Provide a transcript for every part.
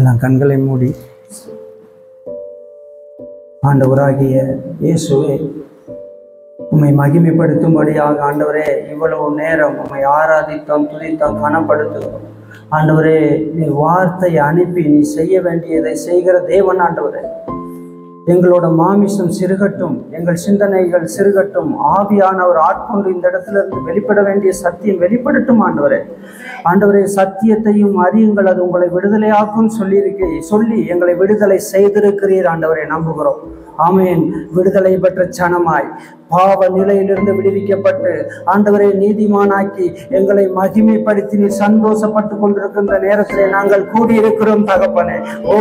எல்லாம் கண்களை மூடி ஆண்டவராகிய இயேசுவே உம்மை மகிமைப்படுத்தும்படியாக ஆண்டவரே இவ்வளவு நேரம் உம்மை ஆராதித்தோம், துதித்தோம், கனப்படுத்துகிறோம். ஆண்டவரே நீ வார்த்தையை அனுப்பி நீ செய்ய வேண்டியதை செய்கிற தேவன் ஆண்டவரே. எங்களோட மாமிசம் சிறுகட்டும், எங்கள் சிந்தனைகள் சிறுகட்டும், ஆவியானவர் ஆட்கொண்டு இந்த இடத்துல இருந்து வெளிப்பட வேண்டிய சத்தியம் வெளிப்படட்டும் ஆண்டவரே. ஆண்டவரே சத்தியத்தையும் அறியுங்கள், அது உங்களை விடுதலையாக்கும் சொல்லி எங்களை விடுதலை செய்திருக்கிறீர் ஆண்டவரே. நம்புகிறோம். ஆமேன். விடுதலை பெற்ற சனமாய் பாவ நிலையிலிருந்து விடுவிக்கப்பட்டு ஆண்டவரை நீதிமானாக்கி எங்களை மகிமைப்படுத்தி நீ சந்தோஷப்பட்டு கொண்டிருக்கின்ற நேரத்திலே நாங்கள் கூடியிருக்கிறோம் தகப்பனே. ஓ,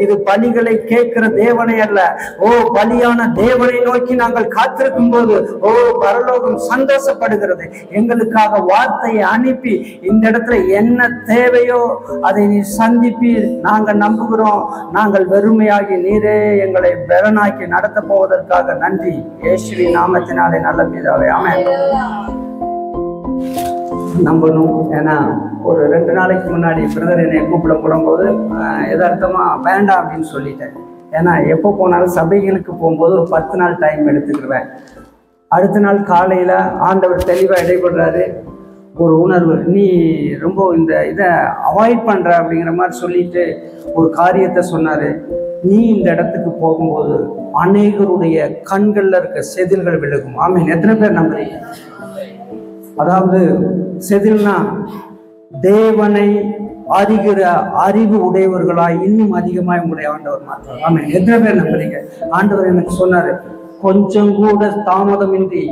இது பலிகளை கேட்கிற தேவனை அல்ல, ஓ பலியான தேவனை நோக்கி நாங்கள் காத்திருக்கும் போது ஓ பரலோகம் சந்தோஷப்படுகிறது. எங்களுக்காக வார்த்தையை அனுப்பி இந்த இடத்துல என்ன தேவையோ அதை நீ சந்திப்பி நாங்கள் நம்புகிறோம். நாங்கள் வெறுமையாகி நீரே எங்களை பெறனாக்கி நடத்த போவதற்காக நன்றி. இயேசுவின் நாமத்தினாலே நல்ல பிதாவே, ஆமென். நம்பணும். ஏன்னா ஒரு 2 நாளைக்கு முன்னாடி பிரதர் என்னை கூப்பிட போடும்போது எதார்த்தமா வேண்டாம் அப்படின்னு சொல்லிட்டேன். ஏன்னா எப்போ போனாலும் சபைகளுக்கு போகும்போது ஒரு 10 நாள் டைம் எடுத்துக்கிடுவேன். அடுத்த நாள் காலையில் ஆண்டவர் தெளிவாக இடைபடுறாரு. ஒரு உணர்வு, நீ ரொம்ப இந்த இதை அவாய்ட் பண்ணுற அப்படிங்கிற மாதிரி சொல்லிட்டு ஒரு காரியத்தை சொன்னார். நீ இந்த இடத்துக்கு போகும்போது அநேகருடைய கண்களில் இருக்க செதில்கள் விலகும். ஆமீன். எத்தனை பேர் நம்புறீங்க? அதாவது செதில்னா தேவனை அறிகிற அறிவு உடையவர்களாய் இன்னும் அதிகமாக உங்களுடைய ஆண்டவர் மாற்றுவார். ஆமீன். எத்தனை பேர் நம்புறீங்க? ஆண்டவர் எனக்கு சொன்னாரு, கொஞ்சம் கூட தாமதமின்றி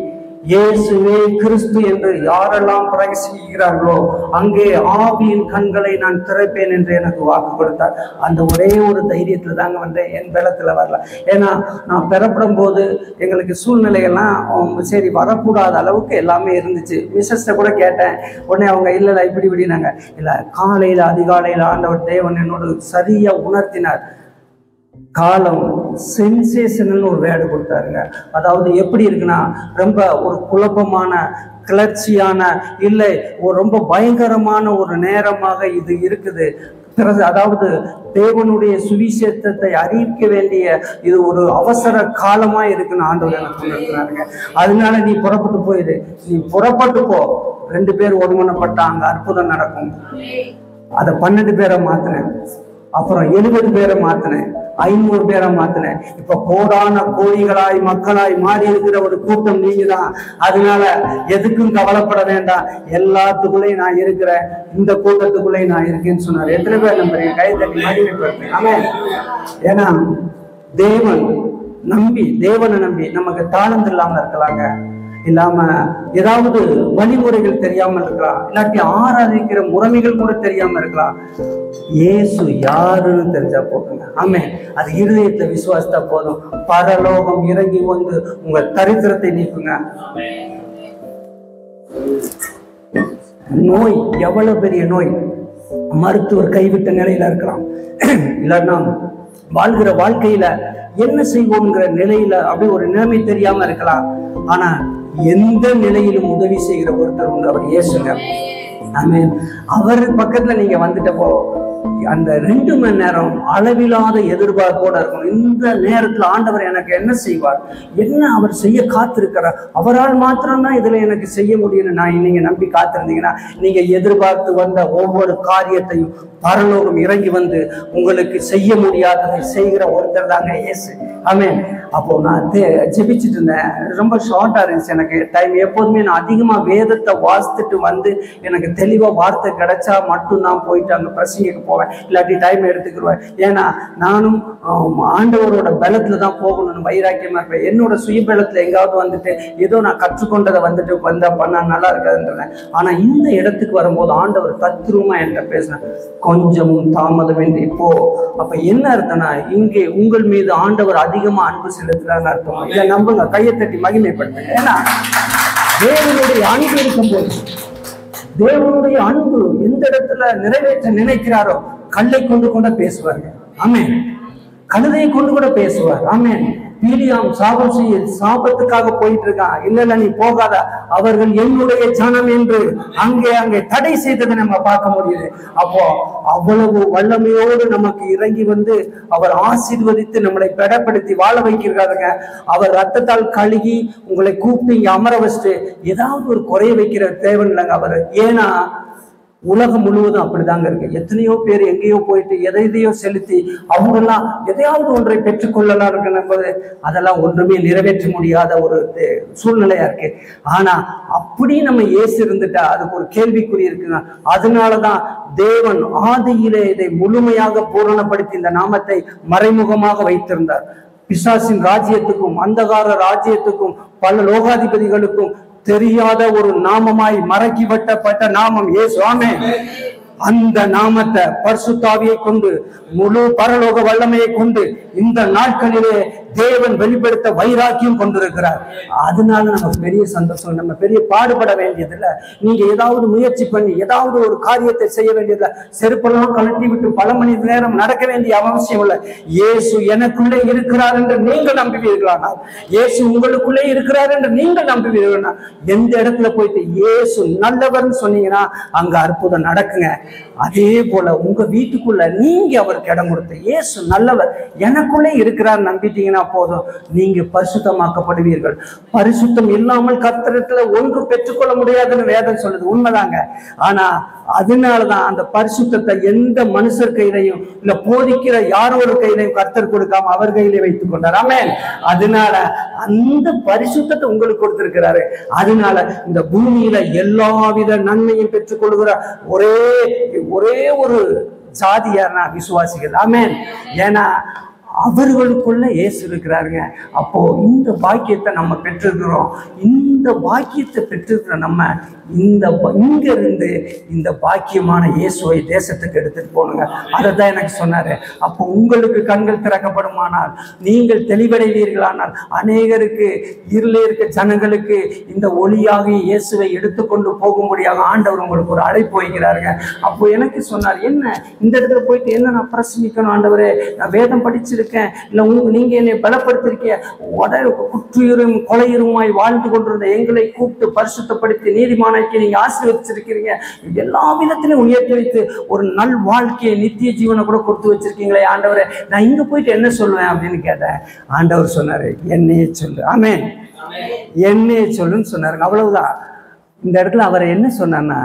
இயேசுவே கிறிஸ்து என்று யாரெல்லாம் பிரகசிக்கிறார்களோ அங்கே ஆவியின் கண்களை நான் திறப்பேன் என்று எனக்கு வாக்கு கொடுத்தார். அந்த ஒரே ஒரு தைரியத்தில் தாங்க வந்தேன், என் பலத்தில் வரல. ஏன்னா நான் பெறப்படும் போது எங்களுக்கு சூழ்நிலைகள்லாம் சரி வரக்கூடாத அளவுக்கு எல்லாமே இருந்துச்சு. மிஸ்ஸஸ்ட்டை கூட கேட்டேன். உடனே அவங்க இல்லை இப்படி இப்படினாங்க. இல்லை, காலையில் அதிகாலையில் ஆண்டவர் தேவன் என்னோடு சரியாக உணர்த்தினார். காலம் சென்சேஷனல் ஒரு வேர்டு கொடுத்தாருங்க. அதாவது எப்படி இருக்குன்னா, ரொம்ப ஒரு குழப்பமான கிளர்ச்சியான இல்லை, ஒரு ரொம்ப பயங்கரமான ஒரு நேரமாக இது இருக்குது. அதாவது தேவனுடைய சுவிசேஷத்தை அறிவிக்க வேண்டிய இது ஒரு அவசர காலமா இருக்குன்னு ஆண்டவர் எனக்கு சொல்லியிருக்கிறாருங்க. அதனால நீ புறப்பட்டு போயிரு, நீ புறப்பட்டு போ. 2 பேர் ஒருமனப்பட்டாங்க, அற்புதம் நடக்கும். அதை 12 பேரை மாத்தினேன், அப்புறம் 70 பேரை மாத்தினேன், 500 பேரை மாத்தினேன். இப்ப கோடான கோடிகளாய் மக்களாய் மாறி இருக்கிற ஒரு கூட்டம் நீங்க தான். அதனால எதுக்கும் கவலைப்பட வேண்டாம், எல்லாத்துக்குள்ளேயும் நான் இருக்கிறேன், இந்த கூட்டத்துக்குள்ளேயும் நான் இருக்கேன்னு சொன்னார். எத்தனை பேர் நம்புறீங்க? கை தட்டி மகிமைப்படுத்துங்க. ஆமென். ஏன்னா தேவனை நம்பி நமக்கு தாளந்து இல்லாம இருக்கலாங்க, இல்லாம ஏதாவது வழிமுறைகள் தெரியாம இருக்கலாம், இல்லாட்டி ஆராதிக்கிற முறைமைகள் கூட தெரியாம இருக்கலாம். இயேசு யாருன்னு தெரிஞ்சா போதுங்க. ஆமென். அது இருதயத்தை விசுவாசித்தா போதும். பரலோகம் இறங்கி வந்து உங்க தரித்திரத்தை நீக்குங்க. நோய் எவ்வளவு பெரிய நோய், மருத்துவர் கைவிட்ட நிலையில இருக்கலாம், இல்லைன்னா வாழ்கிற வாழ்க்கையில என்ன செய்வோம்ங்கிற நிலையில அப்படி ஒரு நிலைமை தெரியாம இருக்கலாம். ஆனா எந்த நிலையிலும் உதவி செய்கிற ஒருத்தர் உண்டு, அவர் இயேசுங்க. ஆமென். அவர் பக்கத்துல நீங்க வந்துட்டப்போ அந்த 2 மணி நேரம் அளவில்லாத எதிர்பார்ப்போட இருக்கணும். இந்த நேரத்துல ஆண்டவர் எனக்கு என்ன செய்வார், என்ன அவர் செய்ய காத்திருக்கிறார், அவரால் மாத்திரம்தான் இதுல எனக்கு செய்ய முடியும்னு நீங்க நம்பி காத்திருந்தீங்கன்னா நீங்க எதிர்பார்த்து வந்த ஒவ்வொரு காரியத்தையும் பரலோகம் இறங்கி வந்து உங்களுக்கு செய்ய முடியாததை செய்கிற ஒருத்தர் தாங்க இயேசு. ஆமென். அப்போ நான் ஜெபிச்சுட்டு இருந்தேன். ரொம்ப ஷார்ட்டா இருந்துச்சு எனக்கு டைம். எப்போதுமே நான் அதிகமா வேதத்தை வாசித்துட்டு வந்து எனக்கு தெளிவா வார்த்தை கிடைச்சா மட்டும்தான் போயிட்டு அங்க பிரசங்கிக்கு போவேன், இல்லாட்டி டைம் எடுத்துக்கிடுவேன். ஏன்னா நானும் ஆண்டவரோட பலத்துல தான் போகணும்னு வைராக்கியமா இருப்பேன். என்னோட சுயபலத்துல எங்காவது வந்துட்டு ஏதோ நான் கற்றுக்கொண்டதை வந்துட்டு பண்ணா நல்லா இருக்காதுன்றேன். ஆனா இந்த இடத்துக்கு வரும்போது ஆண்டவர் தத்ரூபமா என்கிட்ட பேசினேன், கொஞ்சமும் தாமதமின்றி போ. அப்ப என்ன அர்த்தம்னா, இங்கே உங்கள் மீது ஆண்டவர் அதிகமா அன்பு செலுத்துறான்னு அர்த்தம். இதை நம்புங்க, கையை தட்டி மகிமைப்படுத்துங்க. ஏன்னா தேவனுடைய அன்பு இருக்கும் போது, தேவனுடைய அன்பு எந்த இடத்துல நிறைவேற்ற நினைக்கிறாரோ கல்லை கொண்டு கூட பேசுவார்கள். ஆமென். கழுதையை கொண்டு கூட பேசுவார். ஆமென். பீலியாம் சாபத்துக்காக போயிட்டு இருக்கான். இல்ல நீ போகாத, அவர்கள் என்னுடைய ஜனம் என்று அங்கே தடை செய்ததை நம்ம பார்க்க முடியுது. அப்போ அவ்வளவு வல்லமையோடு நமக்கு இறங்கி வந்து அவர் ஆசீர்வதித்து நம்மளை பெடப்படுத்தி வாழ வைக்கிறாருங்க. அவர் ரத்தத்தால் கழுகி உங்களை கூப்பிட்டு இங்க அமர வச்சுட்டு ஏதாவது ஒரு குறைய வைக்கிற தேவை இல்லைங்க அவர். ஏன்னா உலகம் முழுவதும் அப்படிதாங்க இருக்கு. எத்தனையோ பேர் எங்கேயோ போயிட்டு எதையோ செலுத்தி அவங்கெல்லாம் எதையாவது ஒன்றை பெற்றுக்கொள்ளலாம் இருக்கும்போது அதெல்லாம் ஒன்றுமே நிறைவேற்ற முடியாத ஒரு சூழ்நிலையா இருக்கு. ஆனா அப்படி நம்ம இயேசு இருந்துட்டா அதுக்கு ஒரு கேள்விக்குறி இருக்குங்க. அதனாலதான் தேவன் ஆதியிலே இதை முழுமையாக பூரணப்படுத்தி இந்த நாமத்தை மறைமுகமாக வைத்திருந்தார். பிசாசின் ராஜ்யத்துக்கும் அந்தகார ராஜ்யத்துக்கும் பல லோகாதிபதிகளுக்கும் தெரியாத ஒரு நாமமாய் மறக்கி வெட்டப்பட்ட நாமம் இயேசு. ஆமென். அந்த நாமத்தை பரிசுத்த ஆவியை கொண்டு முழு பரலோக வல்லமையை கொண்டு இந்த நாட்களிலே தேவன் வெளிப்படுத்த வைராக்கியம் கொண்டிருக்கிறார். அதனால நமக்கு பெரிய சந்தோஷம். நம்ம பெரிய பாடுபட வேண்டியதில்லை. நீங்க ஏதாவது முயற்சி பண்ணி ஏதாவது ஒரு காரியத்தை செய்ய வேண்டியதில்லை. செருப்பெல்லாம் கழட்டி விட்டு பல மணி நேரம் நடக்க வேண்டிய அவசியம் இல்லை. இயேசு எனக்குள்ளே இருக்கிறார் என்று நீங்கள் நம்புவீர்களானால், இயேசு உங்களுக்குள்ளே இருக்கிறார் என்று நீங்கள் நம்புவீர்களா, எந்த இடத்துல போயிட்டு இயேசு நல்லவர்னு சொன்னீங்கன்னா அங்க அற்புதம் நடக்குங்க. அதே போல உங்க வீட்டுக்குள்ள நீங்க அவருக்கு இடம் கொடுத்து இயேசு நல்லவர் எனக்குள்ளே இருக்கிறார் நம்பிட்டீங்கன்னா போதும், நீங்க பரிசுத்தமாக்கப்படுவீர்கள். பரிசுத்தம் இல்லாமல் கர்த்தரிடத்துல ஒன்று பெற்றுக்கொள்ள முடியாதுன்னு வேதம் சொல்லுது. உண்மைதாங்க. ஆனா அதனாலதான் அந்த பரிசுத்தத்தை எந்த மனுஷர் கையிலையும் இல்ல போதிக்கிற யாரோட கையிலையும் கர்த்தர் கொடுக்காம அவர் கையிலே வைத்துக் கொண்டார். ஆமென். அதனால அந்த பரிசுத்தத்தை உங்களுக்கு கொடுத்திருக்கிறாரு. அதனால இந்த பூமியில எல்லாவித நன்மையும் பெற்றுக் கொள்கிற ஒரே ஒரு சாதியார்னா விசுவாசிகள். ஆமென். ஏன்னா அவர்களுக்குள்ள இயேசு இருக்கிறாருங்க. அப்போ இந்த பாக்கியத்தை நம்ம பெற்றிருக்கிறோம். இந்த பாக்கியத்தை பெற்றிருக்கிற நம்ம இங்க இருந்து இந்த பாக்கியமான இயேசுவை தேசத்துக்கு எடுத்துட்டு போகணுங்க. அதை தான் எனக்கு சொன்னாரு. அப்போ உங்களுக்கு கண்கள் திறக்கப்படுமானால், நீங்கள் தெளிவடைவீர்களானால், அநேகருக்கு இருளே இருக்க ஜனங்களுக்கு இந்த ஒளியாகி இயேசுவை எடுத்துக்கொண்டு போகும்படியாக ஆண்டவர் உங்களுக்கு ஒரு அழைப்பு வைக்கிறாருங்க. அப்போ எனக்கு சொன்னார், என்ன இந்த இடத்துல போயிட்டு என்ன நான் பிரசங்கிக்கணும் ஆண்டவரே, நான் வேதம் படிச்சிருக்கேன், இல்லை நீங்க என்னை பலப்படுத்திருக்கீங்க, குற்றுயிரும் கொலையுருமாய் வாழ்ந்து கொண்டிருந்த எங்களை கூப்பிட்டு பரிசுத்தப்படுத்தி நீதிமானாக்கி நீங்க ஆசீர்வதிச்சிருக்கிறீங்க, எல்லா விதத்திலும் உயர்த்தி வைத்து ஒரு நல் வாழ்க்கையை நித்திய ஜீவனை கூட கொடுத்து வச்சிருக்கீங்களே ஆண்டவரே, நான் இங்க போயிட்டு என்ன சொல்லுவேன் அப்படின்னு கேட்டேன். ஆண்டவர் சொன்னாரு, என்னையே சொல்லு. ஆமென். என்னையே சொல்லுன்னு சொன்னாருங்க. அவ்வளவுதான். இந்த இடத்துல அவரை என்ன சொன்னார்னா,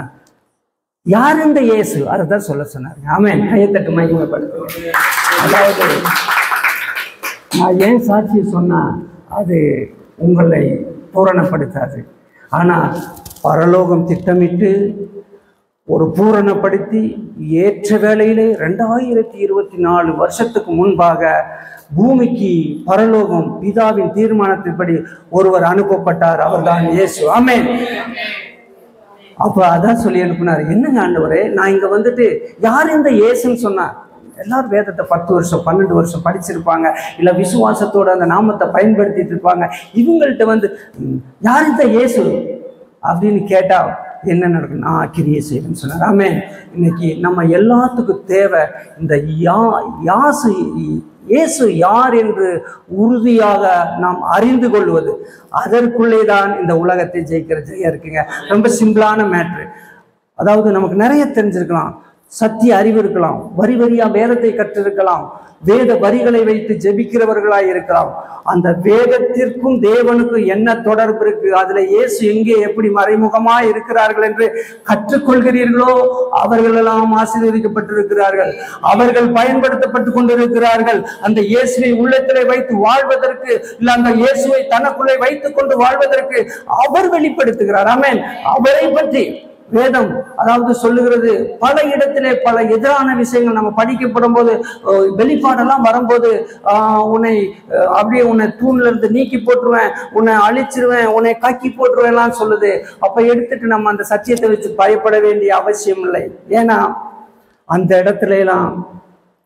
யார் இந்த இயேசு அதைதான் சொல்ல சொன்னாருங்க. ஆமென். கையத்தட்டு மகிமைப்படுத்துவோம். அதாவது நான் ஏன் சாட்சியை சொன்னா அது உங்களை பூரணப்படுத்தாது. ஆனால் பரலோகம் திட்டமிட்டு ஒரு பூரணப்படுத்தி ஏற்ற வேளையிலே 2024 வருஷத்துக்கு முன்பாக பூமிக்கு பரலோகம் பிதாவின் தீர்மானத்தின்படி ஒருவர் அனுப்பப்பட்டார். அவர்தான் இயேசு. ஆமென். அப்ப அதான் சொல்லி அனுப்பினார். என்னங்க ஆண்டவரே, நான் இங்க வந்துட்டு யார் இந்த இயேசுன்னு சொன்னார்? எல்லாரும் வேதத்தை 10 வருஷம் 12 வருஷம் படிச்சிருப்பாங்க, இல்லை விசுவாசத்தோட அந்த நாமத்தை பயன்படுத்திட்டு இருப்பாங்க. இவங்கள்ட்ட வந்து யார் இந்த இயேசு அப்படின்னு கேட்டா என்ன நடக்கும்? நான் கிரியை செய்யணும்னு சொன்னார். ஆமென். இன்னைக்கு நம்ம எல்லாத்துக்கும் தேவை இந்த இயேசு யார் என்று உறுதியாக நாம் அறிந்து கொள்வது. அதற்குள்ளே தான் இந்த உலகத்தை ஜெயிக்கிற ஜெயம் இருக்குங்க. ரொம்ப சிம்பிளான மேட்ரு. அதாவது நமக்கு நிறைய தெரிஞ்சிருக்கலாம், சத்திய அறிவு இருக்கலாம், வரி வரியா வேதத்தை கற்றிருக்கலாம், வேத வரிகளை வைத்து ஜெபிக்கிறவர்களாய் இருக்கலாம். அந்த வேதத்திற்கும் தேவனுக்கும் என்ன தொடர்பு இருக்கு, அதுல இயேசு எங்கே எப்படி மறைமுகமாய் இருக்கிறார்கள் என்று கற்றுக்கொள்கிறீர்களோ அவர்களெல்லாம் ஆசீர்வதிக்கப்பட்டிருக்கிறார்கள். அவர்கள் பயன்படுத்தப்பட்டு கொண்டிருக்கிறார்கள். அந்த இயேசுவை உள்ளத்திலே வைத்து வாழ்வதற்கு, இல்ல அந்த இயேசுவை தனக்குள்ளே வைத்துக் கொண்டு வாழ்வதற்கு அவர் வெளிப்படுத்துகிறார். ஆமென். அவரை பற்றி வேதம் அதாவது சொல்லுகிறது. பல இடத்திலே பல எதிரான விஷயங்கள் நம்ம படிக்கப்படும் போது, வெளிப்பாடெல்லாம் வரும்போது உன்னை தூண்ல இருந்து நீக்கி போட்டுருவேன், உன்னை அழிச்சிருவேன், உன்னை கக்கி போட்டுருவேன்லாம் சொல்லுது. அப்ப எடுத்துட்டு நம்ம அந்த சத்தியத்தை வச்சு பயப்பட வேண்டிய அவசியம் இல்லை. ஏன்னா அந்த இடத்துல எல்லாம்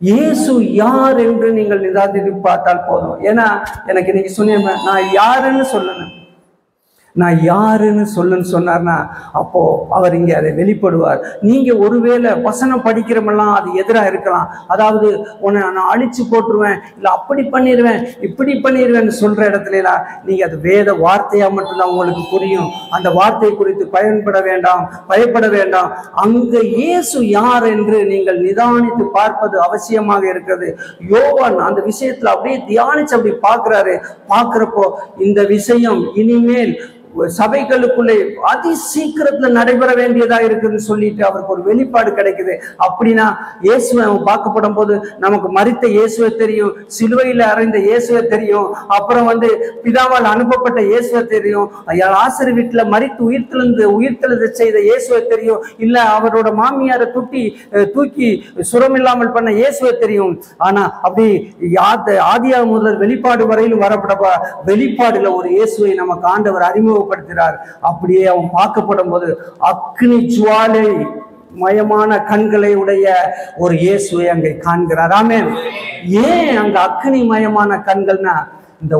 இயேசு யார் என்று நீங்கள் நிதானித்து பார்த்தால் போதும். ஏன்னா எனக்கு இன்னைக்கு சொன்னேன், நான் யாருன்னு சொல்லணும். நான் யாருன்னு சொல்லுன்னு சொன்னார்னா அப்போ அவர் இங்கே அதை வெளிப்படுவார். நீங்க ஒருவேளை வசனம் படிக்கிறமெல்லாம் அது எதிராக இருக்கலாம். அதாவது உன்னை நான் அழிச்சு போட்டுருவேன், இல்லை அப்படி பண்ணிடுவேன், இப்படி பண்ணிடுவேன்னு சொல்ற இடத்துலலாம் நீங்க அது வேத வார்த்தையா மட்டும்தான் உங்களுக்கு புரியும். அந்த வார்த்தை குறித்து பயப்பட வேண்டாம். அங்க இயேசு யார் என்று நீங்கள் நிதானித்து பார்ப்பது அவசியமாக இருக்கிறது. யோவான் அந்த விஷயத்துல அப்படியே தியானிச்சு அப்படி பார்க்கிறப்போ இந்த விஷயம் இனிமேல் சபைகளுக்குள்ளே அதி சீக்கிரத்துல நடைபெற வேண்டியதா இருக்குன்னு சொல்லிட்டு அவருக்கு ஒரு வெளிப்பாடு கிடைக்குது. அப்படின்னா இயேசுவை பார்க்கப்படும் போது நமக்கு மரித்த இயேசுவை தெரியும், சிலுவையில அறைந்த இயேசுவை தெரியும், அப்புறம் பிதாவால் அனுப்பப்பட்ட இயேசுவை தெரியும், லாசரு வீட்டுல மரித்து உயிர்த்தெழுந்து செய்த இயேசுவை தெரியும், இல்ல அவரோட மாமியாரை தூக்கி சுரமில்லாமல் பண்ண இயேசுவை தெரியும். ஆனா அப்படி ஆதியாக முதல் வெளிப்பாடு வரையிலும் வரப்பட வெளிப்பாடுல ஒரு இயேசுவை நமக்கு ஆண்டவர் அறிமுகப்படுத்துகிறார். அப்படியே அவன் பார்க்கப்படும் போது அக்னி ஜுவாலை மயமான கண்களை உடைய ஒரு இயேசுவை அங்கே காண்கிறார். ஆமென். ஏன் அங்க அக்னி மயமான கண்கள்னா, இந்த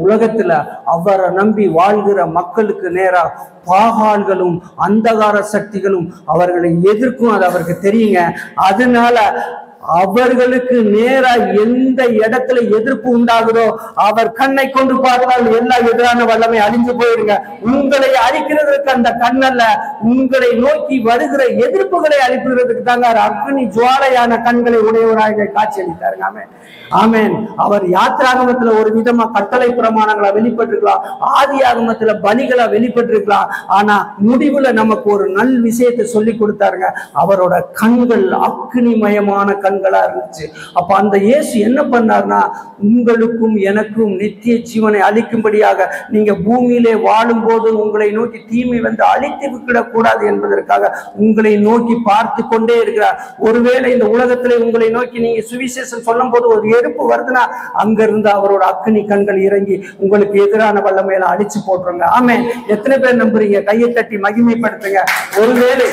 உலகத்துல அவரை நம்பி வாழ்கிற மக்களுக்கு நேரா பாகால்களும் அந்தகார சக்திகளும் அவர்களை எதிர்க்கும். அது அவருக்கு தெரியுங்க. அதனால அவர்களுக்கு நேரா எந்த இடத்துல எதிர்ப்பு உண்டாகுதோ அவர் கண்ணை கொண்டு பார்த்தால் எல்லா எதிரான வல்லமை அழிஞ்சு போயிருங்க. உங்களை அழிக்கிறதுக்கு அந்த கண்ணல்ல, உங்களை நோக்கி வருகிற எதிர்ப்புகளை அழிக்கிறதுக்கு தாங்க அக்னி ஜுவாலையான கண்களை உடையவராக காட்சி அளித்தாருங்க. ஆமென், ஆமென். அவர் யாத்திராகமத்துல ஒரு விதமா கட்டளை பிரமாணங்களா வெளிப்பட்டிருக்கலாம், ஆதி ஆகமத்துல பலிகளா வெளிப்பட்டிருக்கலாம். ஆனா முடிவுல நமக்கு ஒரு நல் விஷயத்தை சொல்லி கொடுத்தாருங்க. அவரோட கண்கள் அக்னிமயமான கண்களா இருந்துச்சு. அப்ப அந்த இயேசு என்ன பண்ணார்னா, உங்களுக்கும் எனக்கும் நித்திய ஜீவனை அளிக்கும்படியாக நீங்க பூமியிலே வாழும் போது உங்களை நோக்கி தீமை அழித்து விடக்கூடாது என்பதற்காக உங்களை நோக்கி பார்த்து கொண்டே இருக்கிறார். ஒருவேளை இந்த உலகத்திலே உங்களை நோக்கி நீங்க சுவிசேஷம் சொல்லும் போது ஒரு எருப்பு வருதுன்னா அங்கிருந்து அவரோட அக்னி கண்கள் இறங்கி உங்களுக்கு எதிரான வல்லமையில அழிச்சு போட்டுருங்க. ஆமே, எத்தனை பேர் நம்புறீங்க? கையை தட்டி மகிமைப்படுத்துங்க. ஒருவேளை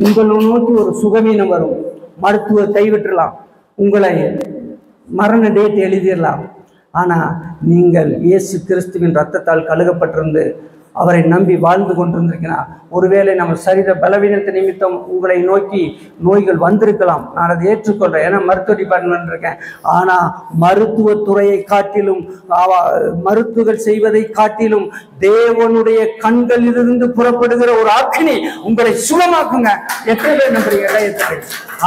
உங்களை நோக்கி ஒரு சுகவீனம் வரும், மருத்துவர் கைவிட்டுலாம், உங்களை மரண டேட் எழுதிடலாம். ஆனா நீங்கள் இயேசு கிறிஸ்துவின் இரத்தத்தால் கழுகப்பட்டிருந்து அவரை நம்பி வாழ்ந்து கொண்டிருந்திருக்கிறார். ஒருவேளை நம்ம சரீர பலவீனத்தை நிமித்தம் உங்களை நோக்கி நோய்கள் வந்திருக்கலாம். நான் அதை ஏற்றுக்கொள்றேன், ஏன்னா மருத்துவ டிபார்ட்மெண்ட் இருக்கேன். ஆனா மருத்துவத்துறையை காட்டிலும் மருத்துவர்கள் செய்வதை காட்டிலும் தேவனுடைய கண்களிலிருந்து புறப்படுகிற ஒரு அக்னி உங்களை சுகமாக்குங்க. எத்தனை பேர் நம்புறீங்க?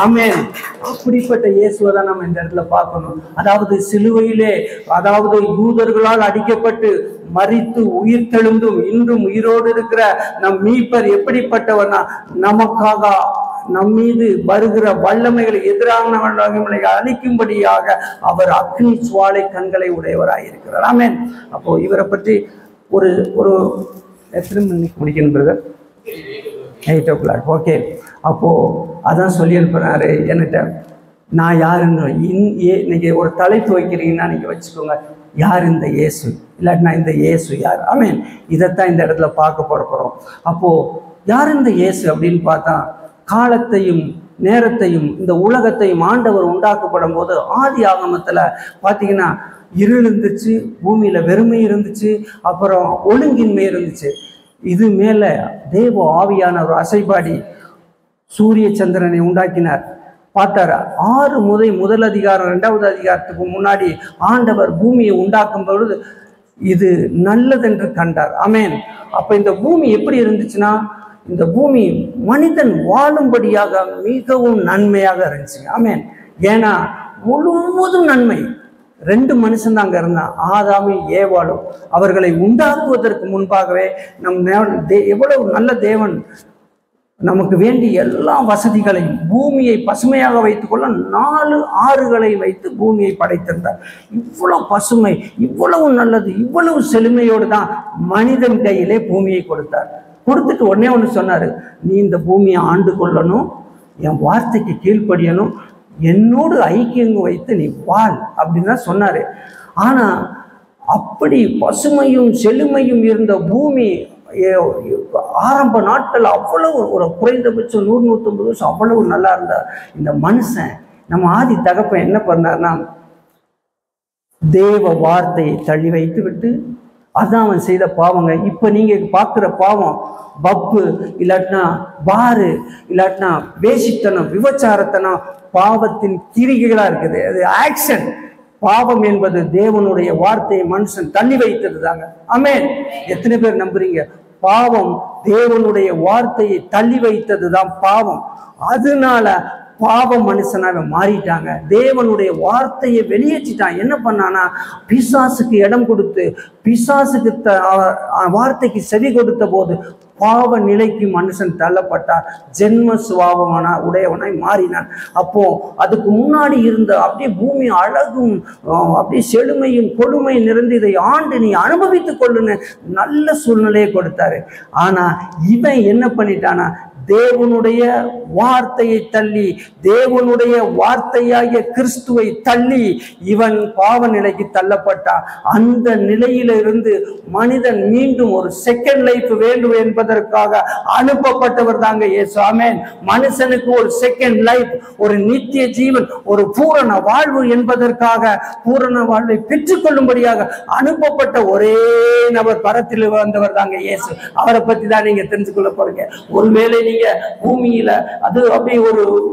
ஆமென். அப்படிப்பட்ட இயேசுவை தான் நம்ம இந்த இடத்துல பார்க்கணும். அதாவது சிலுவையிலே, அதாவது யூதர்களால் அடிக்கப்பட்டு மரித்து உயிர் தெழுந்தும் இன்றும் உயிரோடு இருக்கிற நம் மீட்பர் எப்படிப்பட்டவர்னா, நமக்காக நம் மீது வருகிற வல்லமைகளை எதிரான வல்லமைகளை அழிக்கும்படியாக அவர் அக்னி சுவாலை கண்களை உடையவராக இருக்கிறார். ஆமென். அப்போ இவரை பற்றி ஒரு எத்தனை மணிக்கு முடிக்கணும் பிரதர்? 8 o'clock. ஓகே. அப்போ அதான் சொல்லி அனுப்புறாரு என்கிட்ட. நான் யாருன்னு இன்னைக்கு ஒரு தலைப்பு வைக்கிறீங்கன்னா நீங்க வச்சுக்கோங்க, யார் இந்த இயேசு, இல்லாட்டினா இந்த இயேசு யார்? ஆமென். இதைத்தான் இந்த இடத்துல பார்க்க போறோம். அப்போ யார் இந்த இயேசு அப்படின்னு பார்த்தா, காலத்தையும் நேரத்தையும் இந்த உலகத்தையும் ஆண்டவர் உண்டாக்கப்படும் போது ஆதி ஆகமத்துல பார்த்தீங்கன்னா இருள் இருந்துச்சு, பூமியில வெறுமை இருந்துச்சு, அப்புறம் ஒழுங்கின்மை இருந்துச்சு. இது மேல தேவ ஆவியான ஒரு அசைபாடி சூரிய சந்திரனை உண்டாக்கினார். பார்த்தார். 6 முதல் அதிகாரம் 2வது அதிகாரத்துக்கு முன்னாடி ஆண்டவர் பூமியை உண்டாக்கும் பொழுது இது நல்லதென்று கண்டார். ஆமென். அப்ப இந்த பூமி எப்படி இருந்துச்சுன்னா, இந்த பூமி மனிதன் வாழும்படியாக மிகவும் நன்மையாக இருந்துச்சு. ஆமென். ஏன்னா முழுவதும் நன்மை. 2 மனுஷன் தான் அங்க இருந்தான், ஆதாமும் ஏவாளும். அவர்களை உண்டாக்குவதற்கு முன்பாகவே எவ்வளவு நல்ல தேவன் நமக்கு வேண்டிய எல்லா வசதிகளையும், பூமியை பசுமையாக வைத்துக்கொள்ள 4 ஆறுகளை வைத்து பூமியை படைத்திருந்தார். இவ்வளவு பசுமை, இவ்வளவு நல்லது, இவ்வளவு செழுமையோடு தான் மனிதன் கையிலே பூமியை கொடுத்தார். கொடுத்துட்டு உடனே ஒன்று சொன்னாரு, நீ இந்த பூமியை ஆண்டு கொள்ளணும், என் வார்த்தைக்கு கீழ்ப்படியணும், என்னோடு ஐக்கியம் வைத்து நீ வாழ் அப்படின்னு தான் சொன்னாரு. ஆனா அப்படி பசுமையும் செழுமையும் இருந்த பூமி ஆரம்ப நாட்கள் அவ்வளவு ஒரு குறைந்தபட்சம் 100-150 வருஷம் அவ்வளவு நல்லா இருந்தார். இந்த மனுஷன் நம்ம ஆதி தகப்பன் என்ன பண்ணார்னா, தேவ வார்த்தையை தள்ளி வைத்து விட்டு அதான் அவன் செய்த பாவங்க. இப்ப நீங்க பார்க்குற பாவம் பப்பு, இல்லாட்டினா பாரு, இல்லாட்டினா வேசித்தனம், விபச்சாரத்தனம் பாவத்தின் கிரிகைகளா இருக்குது. அது ஆக்ஷன். பாவம் என்பது தேவனுடைய வார்த்தையை மனுஷன் தள்ளி வைத்தது தாங்க. ஆமென். எத்தனை பேர் நம்புறீங்க? பாவம் தேவனுடைய வார்த்தையை தள்ளி வைத்தது தான் பாவம். அதனால பாவ மனுஷனாக மாறிட்டாங்க. தேவனுடைய வார்த்தையை வெளியேற்றிட்டான். என்ன பண்ணானா, பிசாசுக்கு இடம் கொடுத்து பிசாசுக்கு வார்த்தைக்கு செவி கொடுத்த போது பாவ நிலைக்கு மனுஷன் தள்ளப்பட்டார். ஜென்ம சுபாவமான உடையவனாய் மாறினான். அப்போ அதுக்கு முன்னாடி இருந்த அப்படியே பூமி அழகும் அப்படியே செழுமையும் கொடுமையும் நிறைந்து இதை ஆண்டு நீ அனுபவித்துக் கொள்ளுன்னு நல்ல சூழ்நிலையை கொடுத்தாரு. ஆனா இவன் என்ன பண்ணிட்டானா, தேவனுடைய வார்த்தையை தள்ளி, தேவனுடைய வார்த்தையாகிய கிறிஸ்துவை தள்ளி இவன் பாவ நிலைக்கு தள்ளப்பட்டான். அந்த நிலையிலிருந்து மனிதன் மீண்டும் ஒரு செகண்ட் லைஃப் வேண்டும் என்பதற்காக அனுப்பப்பட்டவர் தாங்க இயேசு. ஆமென். மனுஷனுக்கு ஒரு செகண்ட் லைஃப், ஒரு நித்திய ஜீவன், ஒரு பூரண வாழ்வு என்பதற்காக, பூரண வாழ்வை பெற்றுக்கொள்ளும்படியாக அனுப்பப்பட்ட ஒரே நபர், பரத்தில் வந்தவர் தாங்க இயேசு. அவரை பத்தி தான் நீங்க தெரிஞ்சு கொள்ள போறீங்க. ஒருவேளை நீங்க பூமியில அது அப்படியே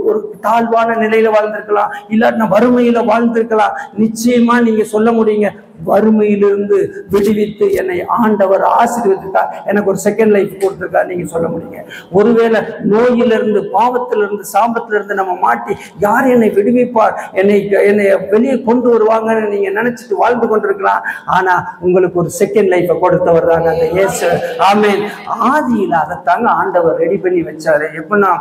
ஒரு தாழ்வான நிலையில வாழ்ந்திருக்கலாம், இல்லாட்டினா வறுமையில வாழ்ந்திருக்கலாம். நிச்சயமா நீங்க சொல்ல முடியுங்க, வறுமையிலிருந்து விடுவித்து என்னை ஆண்டவர் ஆசீர்வதித்தார், எனக்கு ஒரு செகண்ட் லைஃப் கொடுத்திருக்கார் நீங்க சொல்ல முடியுங்க. ஒருவேளை நோயிலிருந்து, பாவத்திலிருந்து, சாபத்திலிருந்து நம்ம மாட்டி யார் என்னை விடுவிப்பார், என்னை வெளியே கொண்டு வருவாங்கன்னு நீங்க நினைச்சிட்டு வாழ்ந்து கொண்டிருக்கலாம். ஆனா உங்களுக்கு ஒரு செகண்ட் லைஃபை கொடுத்தவர் தாங்க அந்த இயேசு. ஆமென். ஆதியில அதைத்தாங்க ஆண்டவர் ரெடி பண்ணி வச்சாரு. எப்படின்னா,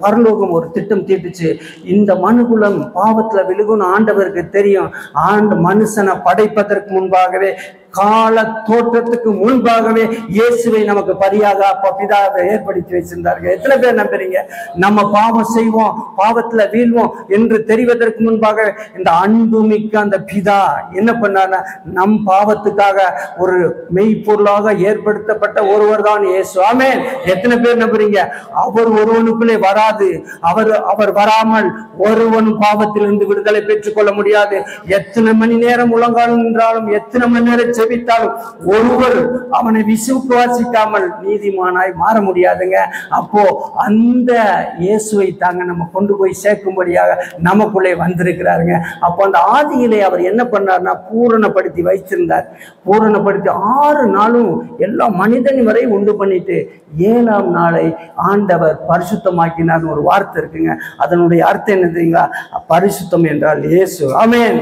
பரலோகம் ஒரு திட்டம் தீட்டுச்சு. இந்த மனுகுலம் பாவத்துல விழுகுன்னு ஆண்டவருக்கு தெரியும். மனுஷனை படைப்பதற்கு முன்பாகவே, கால தோற்றத்துக்கு முன்பாகவே இயேசுவை நமக்கு பரியாக பிதாவை ஏற்படுத்தி வச்சிருந்தார்கள். எத்தனை பேர் நம்புறீங்க? நம்ம பாவம் செய்வோம், பாவத்துல வீழ்வோம் என்று தெரிவதற்கு முன்பாக இந்த அன்புமிக்க அந்த பிதா என்ன பண்ணார், நம் பாவத்துக்காக ஒரு மெய்ப்பொருளாக ஏற்படுத்தப்பட்ட ஒருவர் தான் இயேசு. ஆமென். எத்தனை பேர் நம்புறீங்க? அவர் ஒருவனுக்குள்ளே வராது, அவர் வராமல் ஒருவனும் பாவத்திலிருந்து விடுதலை பெற்றுக் கொள்ள முடியாது. எத்தனை மணி நேரம் உலகாலும் நின்றாலும், எத்தனை மணி நேரம் செபித்தாலும் ஒருவர் அவனை விசுவாசிக்காமல் நீதிமானாய் மாற முடியாதுங்க. அப்போ அந்த இயேசுவை தாங்க நம்ம கொண்டு போய் சேர்க்கும்படியாக நமக்குள்ளே வந்திருக்கிறாருங்க. அப்போ அந்த ஆதியிலே அவர் என்ன பண்ணார்னா, பூரணப்படுத்தி வைத்திருந்தார். பூரணப்படுத்தி 6 நாளும் எல்லா மனிதன் வரை உண்டு பண்ணிட்டு 7ஆம் நாளை ஆண்டவர் பரிசுத்தமாக்கினார். ஒரு வார்த்தை இருக்குங்க, அதனுடைய அர்த்தம் என்ன தெரியுங்களா? பரிசுத்தம் என்றால் இயேசு. ஆமென்.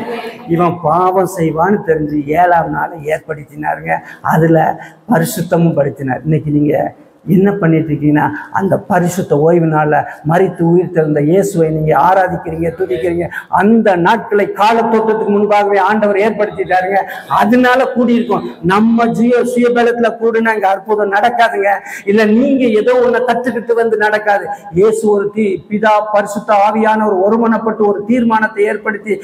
இவன் பாவம் செய்வான்னு தெரிஞ்சு 7ஆம் நாளை ஏற்படுத்தினாருங்க. அதுல பரிசுத்தமும் படுத்தினார். இன்னைக்கு நீங்க என்ன பண்ணிட்டு இருக்கீங்கன்னா, அந்த பரிசுத்த ஓய்வு நாள்ல மரித்து உயிர் தெழுந்த இயேசுவை நீங்க ஆராதிக்கிறீங்க, துதிக்கிறீங்க. அந்த நாட்களை காலத்தோட்டத்துக்கு முன்பாகவே ஆண்டவர் ஏற்படுத்திட்டாருங்க. அதனால கூடியிருக்கும். நம்ம சுயபலத்துல கூடுனா இங்க அற்புதம் நடக்காதுங்க. இல்ல நீங்க ஏதோ ஒண்ணு கற்றுக்கிட்டு வந்து நடக்காது. இயேசு ஒரு பிதா பரிசுத்த ஆவியானவர் ஒருமனப்பட்டு ஒரு தீர்மானத்தை ஏற்படுத்தி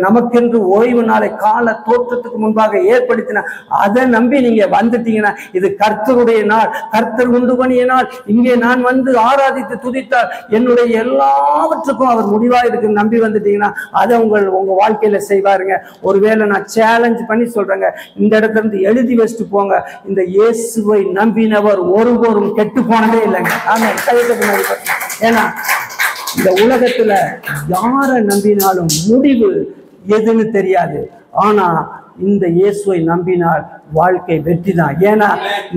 நமக்கென்று ஓய்வு நாளை கால தோற்றத்துக்கு முன்பாக ஏற்படுத்தின, அதை நம்பி நீங்க வந்துட்டீங்கன்னா இது கர்த்தருடைய நாள், கர்த்தர் உண்டு பண்ணியினால் இங்கே நான் வந்து ஆராதித்து துதித்தால் என்னுடைய எல்லாவற்றுக்கும் அவர் முடிவா இருக்கு நம்பி வந்துட்டீங்கன்னா அதை உங்க வாழ்க்கையில செய்வாருங்க. ஒருவேளை நான் சேலஞ்ச் பண்ணி சொல்றேங்க, இந்த இடத்துல இருந்து எழுதி வச்சுட்டு போங்க, இந்த இயேசுவை நம்பினவர் ஒருவரும் கெட்டு போனதே இல்லைங்க. ஆமா, ஏன்னா இந்த உலகத்துல யாரை நம்பினாலும் முடிவு எதுன்னு தெரியாது. ஆனா இந்த இயேசுவை நம்பினால் வாழ்க்கை வெற்றி தான். ஏன்னா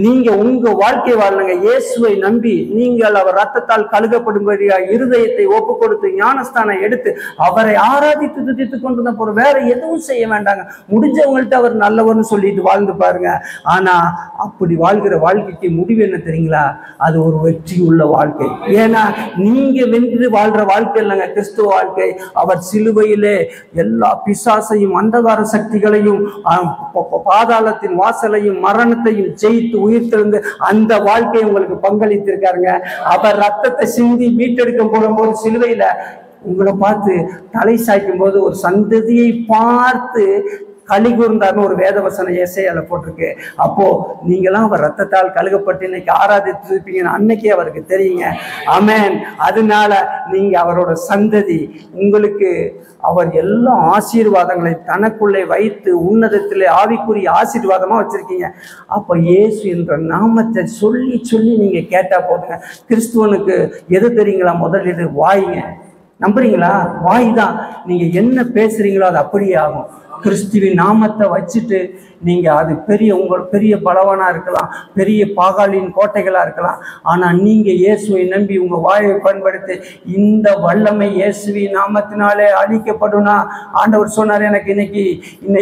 நீங்க உங்க வாழ்க்கை வாழணுங்க. இயேசுவை நம்பி நீங்கள் அவர் ரத்தத்தால் கழுகப்படும்படியா இருதயத்தை ஒப்பு கொடுத்து ஞானஸ்தானம் எடுத்து அவரை ஆராதித்து துதித்து கொண்டு போறோம். வேற எதுவும் செய்ய வேண்டாங்க. முடிஞ்சவங்கள்ட்ட அவர் நல்லவர்னு சொல்லிட்டு வாழ்ந்து பாருங்க. ஆனா அப்படி வாழ்கிற வாழ்க்கைக்கு முடிவு என்ன தெரியுங்களா? அது ஒரு வெற்றி உள்ள வாழ்க்கை. ஏன்னா நீங்க வென்று வாழ்ற வாழ்க்கை இல்லைங்க கிறிஸ்துவ வாழ்க்கை. அவர் சிலுவையிலே எல்லா பிசாசையும் அந்தகார சக்திகளையும் பாதாளத்தின் வாசலையும் மரணத்தையும் ஜெயித்து உயிர்த்தெழுந்து அந்த வாழ்க்கையை உங்களுக்கு பங்களித்திருக்காருங்க. அவர் ரத்தத்தை சிந்தி மீட்டெடுக்க போகும்போது சிலுவையில உங்களை பார்த்து தலை சாய்க்கும் போது ஒரு சந்ததியை பார்த்து களி கூர்ந்தார்னு ஒரு வேதவசனம் ஏசாயால போட்டிருக்கு. அப்போ நீங்களாம் அவர் ரத்தத்தால் கழுகப்பட்டு இன்னைக்கு ஆராதித்து இருப்பீங்கன்னு அன்னைக்கே அவருக்கு தெரியுங்க. ஆமென். அதனால நீங்க அவரோட சந்ததி. உங்களுக்கு அவர் எல்லா ஆசீர்வாதங்களை தனக்குள்ளே வைத்து உன்னதத்திலே ஆவிக்குரிய ஆசீர்வாதமா வச்சிருக்கீங்க. அப்ப இயேசு என்ற நாமத்தை சொல்லி சொல்லி நீங்க கேட்டா போதுங்க. கிறிஸ்துவனுக்கு எது தெரியுங்களா? முதலீடு வாய்ங்க. நம்புறீங்களா? வாய் தான். நீங்க என்ன பேசுறீங்களோ அது அப்படியே ஆகும். கிறிஸ்துவின் நாமத்தை வச்சுட்டு நீங்க அது பெரிய பலவானா இருக்கலாம், பெரிய பாகாலின் கோட்டைகளா இருக்கலாம். ஆனா நீங்க இயேசுவை நம்பி உங்க வாயை பயன்படுத்தி இந்த வல்லமை இயேசுவின் நாமத்தினாலே அழிக்கப்படும்னா, ஆண்டவர் சொன்னார் எனக்கு இன்னைக்கு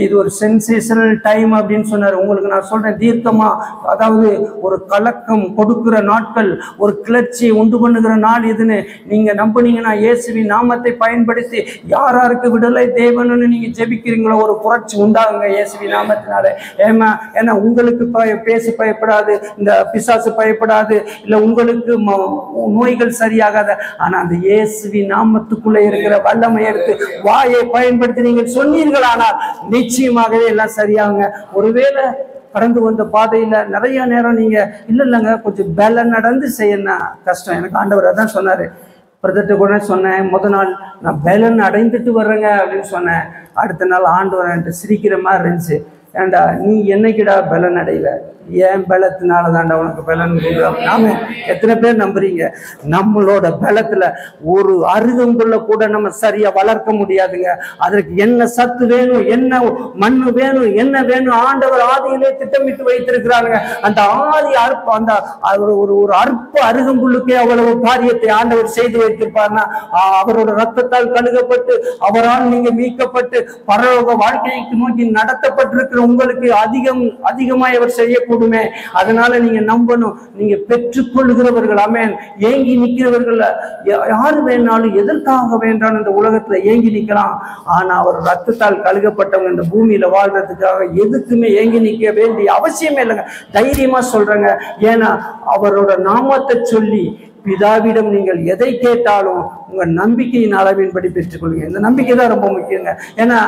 இது ஒரு சென்சேஷனல் டைம் அப்படின்னு சொன்னார். உங்களுக்கு நான் சொல்றேன் தீர்க்கமா, அதாவது ஒரு கலக்கம் கொடுக்கிற நாட்கள், ஒரு கிளர்ச்சியை உண்டு பண்ணுகிற நாள் இதுன்னு நீங்க நம்புனீங்கன்னா, இயேசுவின் நாமத்தை பயன்படுத்தி யாராருக்கு விடுதலை தேவன்னு நீங்க ஜெபிக்கிறீங்களோ ஒரு புரட்சி உண்டாகுங்க இயேசுவின் நாமத்தினால. ஏமா, ஏன்னா உங்களுக்கு பேச பயப்படாது, இந்த பிசாசு பயப்படாது, இல்ல உங்களுக்கு நோய்கள் சரியாகாத. ஆனா அந்த இயேசுவின் நாமத்துக்குள்ள இருக்கிற வல்லமை எடுத்து வாயை பயன்படுத்தி நீங்கள் சொன்னீர்களானால் நிச்சயமாகவே எல்லாம் சரியாகுங்க. ஒருவேளை கடந்து வந்த பாதையில நிறைய நேரம் நீங்க இல்லைங்க கொஞ்சம் பல நடந்து செய்யணும் கஷ்டம். எனக்கு ஆண்டவர் அதான் சொன்னாரு. பிரதர்கிட்ட கூட சொன்னேன், முதல் நாள் நான் பலன் அடைந்துட்டு வர்றேங்க அப்படின்னு சொன்னேன். அடுத்த நாள் ஆண்டவர் என்கிட்ட சிரிக்கிற மாதிரி இருந்துச்சு. ஏண்டா நீ என்னைக்குடா பலன் அடைவ? ஏன் பலத்தினால தாண்டா உனக்கு பலன் கொடுக்குறோம். நாம எத்தனை பேர் நம்புறீங்க? நம்மளோட பலத்துல ஒரு அருகம்புல்ல கூட நம்ம சரியா வளர்க்க முடியாதுங்க. அதற்கு என்ன சத்து வேணும், என்ன மண்ணு வேணும், என்ன வேணும் ஆண்டவர் ஆதியிலே திட்டமிட்டு வைத்திருக்கிறாங்க. அந்த ஆதி அற்ப அந்த ஒரு அற்ப அருகம்புல்லுக்கே அவ்வளவு காரியத்தை ஆண்டவர் செய்து வைத்திருப்பார்னா, அவரோட ரத்தத்தால் கழுகப்பட்டு அவரால் நீங்க மீட்கப்பட்டு பரலோக வாழ்க்கைக்கு நோக்கி நடத்தப்பட்டிருக்கிற உங்களுக்கு அதிகமாய் அவர் செய்யக்கூடுமே. அதனால நீங்க நம்பணும். நீங்க பெற்றுக்கொள்கிறவர்கள். ஆமென். ஏங்கி நிற்கிறவர்கள் யாரு வேணாலும் எதற்காக வேண்டாம் இந்த உலகத்துல ஏங்கி நிற்கலாம். ஆனா அவர் ரத்தத்தால் கழுகப்பட்டவங்க இந்த பூமியில வாழ்றதுக்காக எதுக்குமே ஏங்கி நிற்க வேண்டிய அவசியமே இல்லைங்க. தைரியமா சொல்றேங்க. ஏன்னா அவரோட நாமத்தை சொல்லி பிதாவிடம் நீங்கள் எதை கேட்டாலும் உங்க நம்பிக்கையின் அளவின்படி பெற்றுக்கொள்ளுங்க. இந்த நம்பிக்கை தான் ரொம்ப முக்கியங்க. ஏன்னா